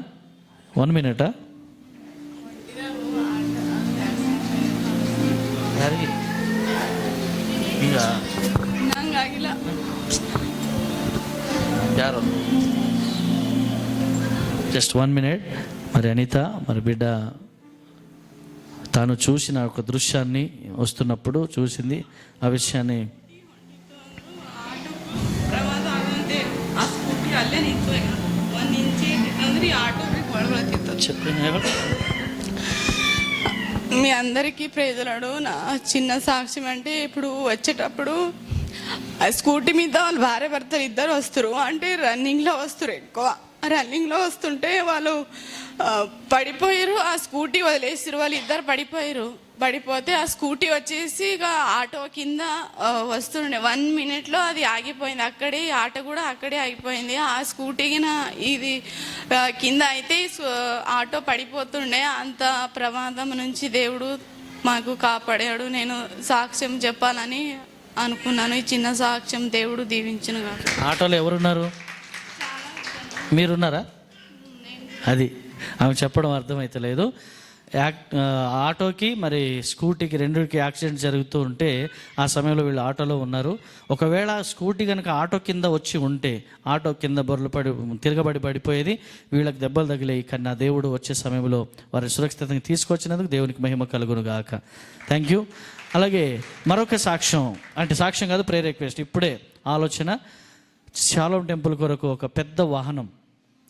1 minute. ಯಾರು జస్ట్ 1 minute. మరి అనిత మరి బిడ్డ తాను చూసిన ఒక దృశ్యాన్ని వస్తున్నప్పుడు చూసింది. ఆ విషయాన్ని మీ అందరికీ ప్రేజలాడు. నా చిన్న సాక్ష్యం అంటే ఇప్పుడు వచ్చేటప్పుడు ఆ స్కూటీ మీద వాళ్ళు భార్య భర్తలు ఇద్దరు వస్తారు. అంటే రన్నింగ్లో వస్తారు. ఎక్కువ రన్నింగ్లో వస్తుంటే వాళ్ళు పడిపోయారు. ఆ స్కూటీ వదిలేసారు. వాళ్ళు ఇద్దరు పడిపోతే ఆ స్కూటీ వచ్చేసి ఇక ఆటో కింద వస్తుండే 1 minute అది ఆగిపోయింది. అక్కడే ఆటో కూడా అక్కడే ఆగిపోయింది. ఆ స్కూటీకి ఇది కింద అయితే ఆటో పడిపోతుండే. అంత ప్రమాదం నుంచి దేవుడు మాకు కాపాడాడు. నేను సాక్ష్యం చెప్పాలని అనుకున్నాను. ఈ చిన్న సాక్ష్యం దేవుడు దీవించును కాదు. ఆటోలో ఎవరున్నారు? మీరున్నారా? అది ఆమె చెప్పడం అర్థమైతలేదు. ఆటోకి మరి స్కూటీకి రెండుకి యాక్సిడెంట్ జరుగుతూ ఉంటే ఆ సమయంలో వీళ్ళు ఆటోలో ఉన్నారు. ఒకవేళ స్కూటీ కనుక ఆటో కింద వచ్చి ఉంటే ఆటో కింద బొర్రలు తిరగబడి పడిపోయేది. వీళ్ళకి దెబ్బలు తగిలాయి. కానీ నా దేవుడు వచ్చే సమయంలో వారిని సురక్షితంగా తీసుకొచ్చినందుకు దేవునికి మహిమ కలుగును గాక. Thank you. అలాగే మరొక సాక్ష్యం, అంటే సాక్ష్యం కాదు, ప్రేయర్ రిక్వెస్ట్. ఇప్పుడే ఆలోచన, షాలోమ్ టెంపుల్ కొరకు ఒక పెద్ద వాహనం,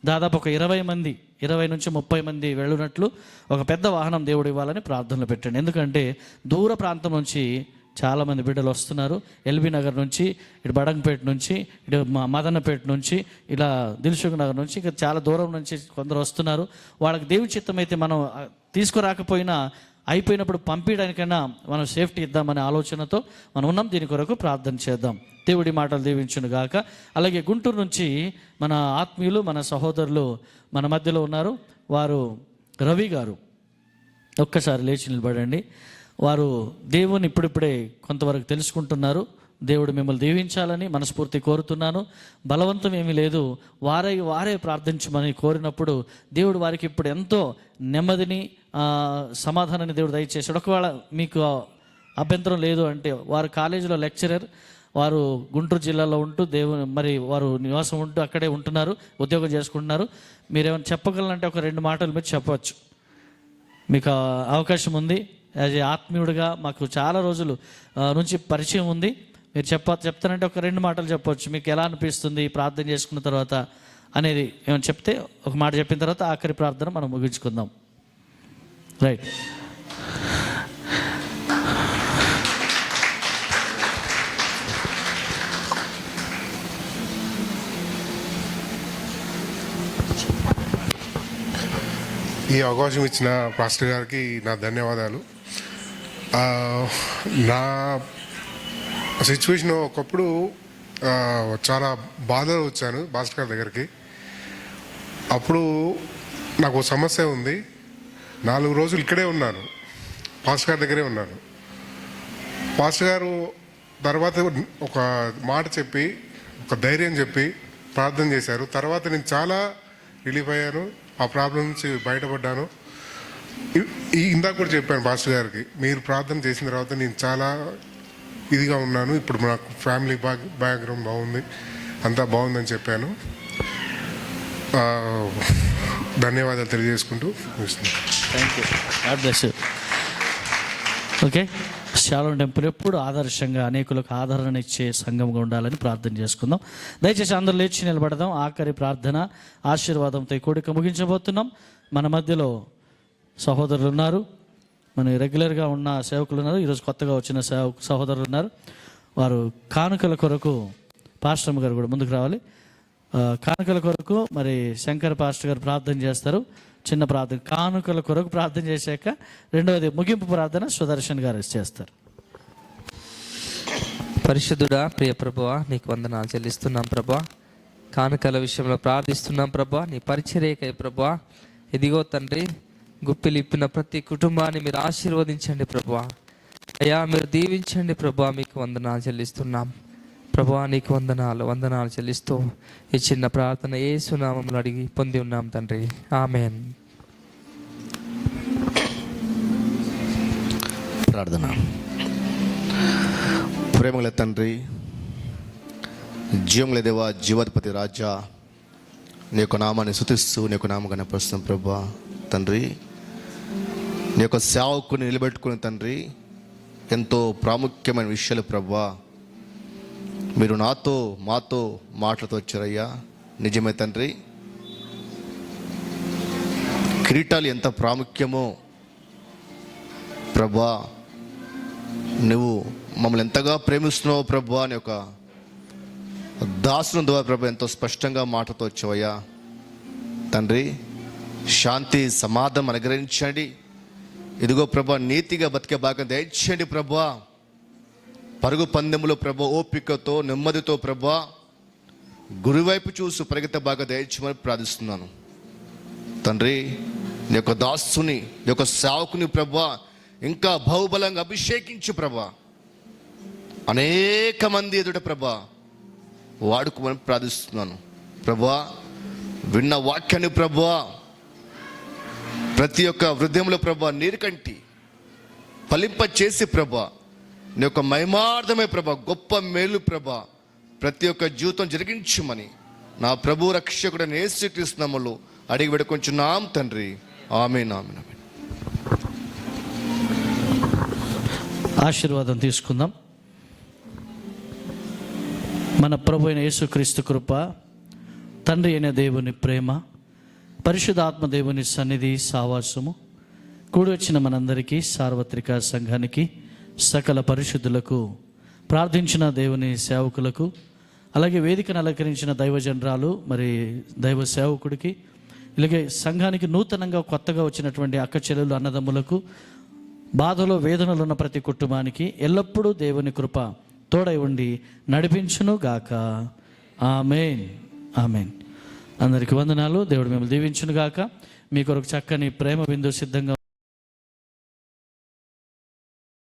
దాదాపు ఒక 20 నుంచి 30 మంది వెళ్ళినట్లు ఒక పెద్ద వాహనం దేవుడు ఇవ్వాలని ప్రార్థనలు పెట్టండి. ఎందుకంటే దూర ప్రాంతం నుంచి చాలామంది బిడ్డలు వస్తున్నారు. ఎల్బీ నగర్ నుంచి, ఇటు బడంగపేట నుంచి, ఇటు మదనపేట నుంచి, ఇలా దిల్సుఖ్ నగర్ నుంచి, ఇంకా చాలా దూరం నుంచి కొందరు వస్తున్నారు. వాళ్ళకి దేవుని చిత్తం అయితే మనం తీసుకురాకపోయినా అయిపోయినప్పుడు పంపించడానికైనా మనం సేఫ్టీ ఇద్దామనే ఆలోచనతో మనం ఉన్నాం. దీని కొరకు ప్రార్థన చేద్దాం. దేవుడి మాటలు దీవించును గాక. అలాగే గుంటూరు నుంచి మన ఆత్మీయులు, మన సహోదరులు మన మధ్యలో ఉన్నారు. వారు రవి గారు, ఒక్కసారి లేచి నిలబడండి. వారు దేవుని ఇప్పుడిప్పుడే కొంతవరకు తెలుసుకుంటున్నారు. దేవుడు మిమ్మల్ని దీవించాలని మనస్ఫూర్తి కోరుతున్నాను. బలవంతం ఏమీ లేదు. వారే ప్రార్థించమని కోరినప్పుడు దేవుడు వారికి ఇప్పుడు ఎంతో నెమ్మదిని, సమాధానాన్ని దేవుడు దయచేశాడు. ఒకవేళ మీకు అభ్యంతరం లేదు అంటే, వారు కాలేజీలో లెక్చరర్, వారు గుంటూరు జిల్లాలో ఉంటూ మరి వారు నివాసం ఉంటూ అక్కడే ఉంటున్నారు, ఉద్యోగం చేసుకుంటున్నారు. మీరేమైనా చెప్పగలనంటే ఒక 2 మాటలు మీరు చెప్పవచ్చు. మీకు అవకాశం ఉంది. యాజ్ ఏ ఆత్మీయుడిగా మాకు చాలా రోజుల నుంచి పరిచయం ఉంది. మీరు చెప్తానంటే ఒక 2 మాటలు చెప్పవచ్చు. మీకు ఎలా అనిపిస్తుంది ప్రార్థన చేసుకున్న తర్వాత అనేది ఏమైనా చెప్తే, ఒక మాట చెప్పిన తర్వాత ఆఖరి ప్రార్థన మనం ముగించుకుందాం. రైట్. ఈ అవకాశం ఇచ్చిన పాస్టర్ గారికి నా ధన్యవాదాలు. నా సిచ్యువేషన్ ఒకప్పుడు చాలా బాధలో వచ్చాను భాస్కర్ దగ్గరికి. అప్పుడు నాకు ఒక సమస్య ఉంది. 4 రోజులు ఇక్కడే ఉన్నాను, భాస్కర్ దగ్గరే ఉన్నాను. పాస్టర్ గారు తర్వాత ఒక మాట చెప్పి, ఒక ధైర్యం చెప్పి ప్రార్థన చేశారు. తర్వాత నేను చాలా రిలీఫ్ అయ్యాను, ఆ ప్రాబ్లం నుంచి బయటపడ్డాను. ఇందాక కూడా చెప్పాను పాస్టర్ గారికి, మీరు ప్రార్థన చేసిన తర్వాత నేను చాలా ఇదిగా ఉన్నాను, ఇప్పుడు నాకు ఫ్యామిలీ బ్యాక్గ్రౌండ్ బాగుంది, అంతా బాగుందని చెప్పాను. ధన్యవాదాలు తెలియజేసుకుంటూ thank you. God bless you. Okay, Shalom temple ఎప్పుడు ఆదర్శంగా అనేకులకు ఆదరణ ఇచ్చే సంఘంగా ఉండాలని ప్రార్థన చేసుకుందాం. దయచేసి అందరూ లేచి నిలబడదాం. ఆఖరి ప్రార్థన ఆశీర్వాదంతో ఈ కూడిక ముగించబోతున్నాం. మన మధ్యలో సహోదరులు ఉన్నారు, మన రెగ్యులర్గా ఉన్న సేవకులు ఉన్నారు, ఈరోజు కొత్తగా వచ్చిన సహోదరులు ఉన్నారు. వారు కానుకల కొరకు పాస్టర్ గారు కూడా ముందుకు రావాలి. కానుకల కొరకు మరి శంకర్ పాస్టర్ గారు ప్రార్థన చేస్తారు. చిన్న ప్రార్థన, కానుకల కొరకు ప్రార్థన చేశాక రెండవది ముగింపు ప్రార్థన సుదర్శన్ గారు చేస్తారు. పరిశుద్ధుడా, ప్రియ ప్రభువా, నీకు వందనాలు చెల్లిస్తున్నాం ప్రభా. కానుకల విషయంలో ప్రార్థిస్తున్నాం ప్రభా. నీ పరిచర్యకై ప్రభా, ఇదిగో తండ్రి, గుప్పిలు ఇప్పిన ప్రతి కుటుంబాన్ని మీరు ఆశీర్వదించండి ప్రభా. అయ్యా, మీరు దీవించండి ప్రభా. మీకు వందనాలు చెల్లిస్తున్నాం ప్రభా. నీకు వందనాలు చెల్లిస్తూ ఈ చిన్న ప్రార్థన యేసు నామములో అడిగి పొంది ఉన్నాం తండ్రి, ఆమేన్. ప్రార్థన. ప్రేమగల తండ్రి, జీవముల దేవా, జీవాధిపతి రాజా, నీ యొక్క నామాన్ని స్తుతిస్తూ నీ యొక్క నామం కనపరుస్తున్నాం ప్రభా. తండ్రి, నీ యొక్క సేవకుని నిలబెట్టుకుని తండ్రి, ఎంతో ప్రాముఖ్యమైన విషయాలు ప్రభా మీరు మాతో మాటలతో వచ్చారయ్యా. నిజమే తండ్రి, కిరీటాలు ఎంత ప్రాముఖ్యమో ప్రభా, నువ్వు మమ్మల్ని ఎంతగా ప్రేమిస్తున్నావు ప్రభా అని ఒక దాసుని ద్వారా ప్రభా ఎంతో స్పష్టంగా మాటతో వచ్చావయ్యా. తండ్రి, శాంతి సమాధానం అనుగ్రహించండి. ఇదిగో ప్రభా, నీతిగా బతికే భాగం దయచేయండి ప్రభా. పరుగు పందెములో ప్రభా ఓపికతో నెమ్మదితో ప్రభా గురువైపు చూసి పరిగెత్తే బాగా దయచేయమని ప్రార్థిస్తున్నాను తండ్రి. నీ యొక్క దాసుని, నీ యొక్క సేవకుని ప్రభా ఇంకా బహుబలంగా అభిషేకించు ప్రభా. అనేక మంది ఎదుట ప్రభా వాడుకోమని ప్రార్థిస్తున్నాను ప్రభా. విన్న వాక్యాన్ని ప్రభా ప్రతి ఒక్క హృదయంలో ప్రభా నీరు కంటి ఫలింప చేసి ప్రభా, నీ యొక్క మహిమార్థమే ప్రభా, గొప్ప మేలు ప్రభా ప్రతి ఒక్క జీవితం జరిగించమని నా ప్రభు రక్షకుడైన యేసుక్రీస్తు నామములో అడిగి వేడుకొంచున్నాం తండ్రి, ఆమేన్. ఆమేన్. ఆశీర్వాదం తీసుకుందాం. మన ప్రభు అయిన యేసుక్రీస్తు కృప, తండ్రి అయిన దేవుని ప్రేమ, పరిశుద్ధాత్మ దేవుని సన్నిధి సావాసము కూడి వచ్చిన మనందరికీ, సార్వత్రిక సంఘానికి, సకల పరిశుద్ధులకు, ప్రార్థించిన దేవుని సేవకులకు, అలాగే వేదికను అలంకరించిన దైవజనరాలు మరి దైవ సేవకుడికి, ఇలాగే సంఘానికి నూతనంగా కొత్తగా వచ్చినటువంటి అక్క చెల్లెలు అన్నదమ్ములకు, బాధలో వేదనలు ఉన్న ప్రతి కుటుంబానికి ఎల్లప్పుడూ దేవుని కృప తోడై ఉండి నడిపించును గాక. ఆమేన్. ఆమేన్. అందరికీ వందనాలు. దేవుడు మిమ్మల్ని దీవించును గాక. మీ కొరకు చక్కని ప్రేమ బిందు సిద్ధంగా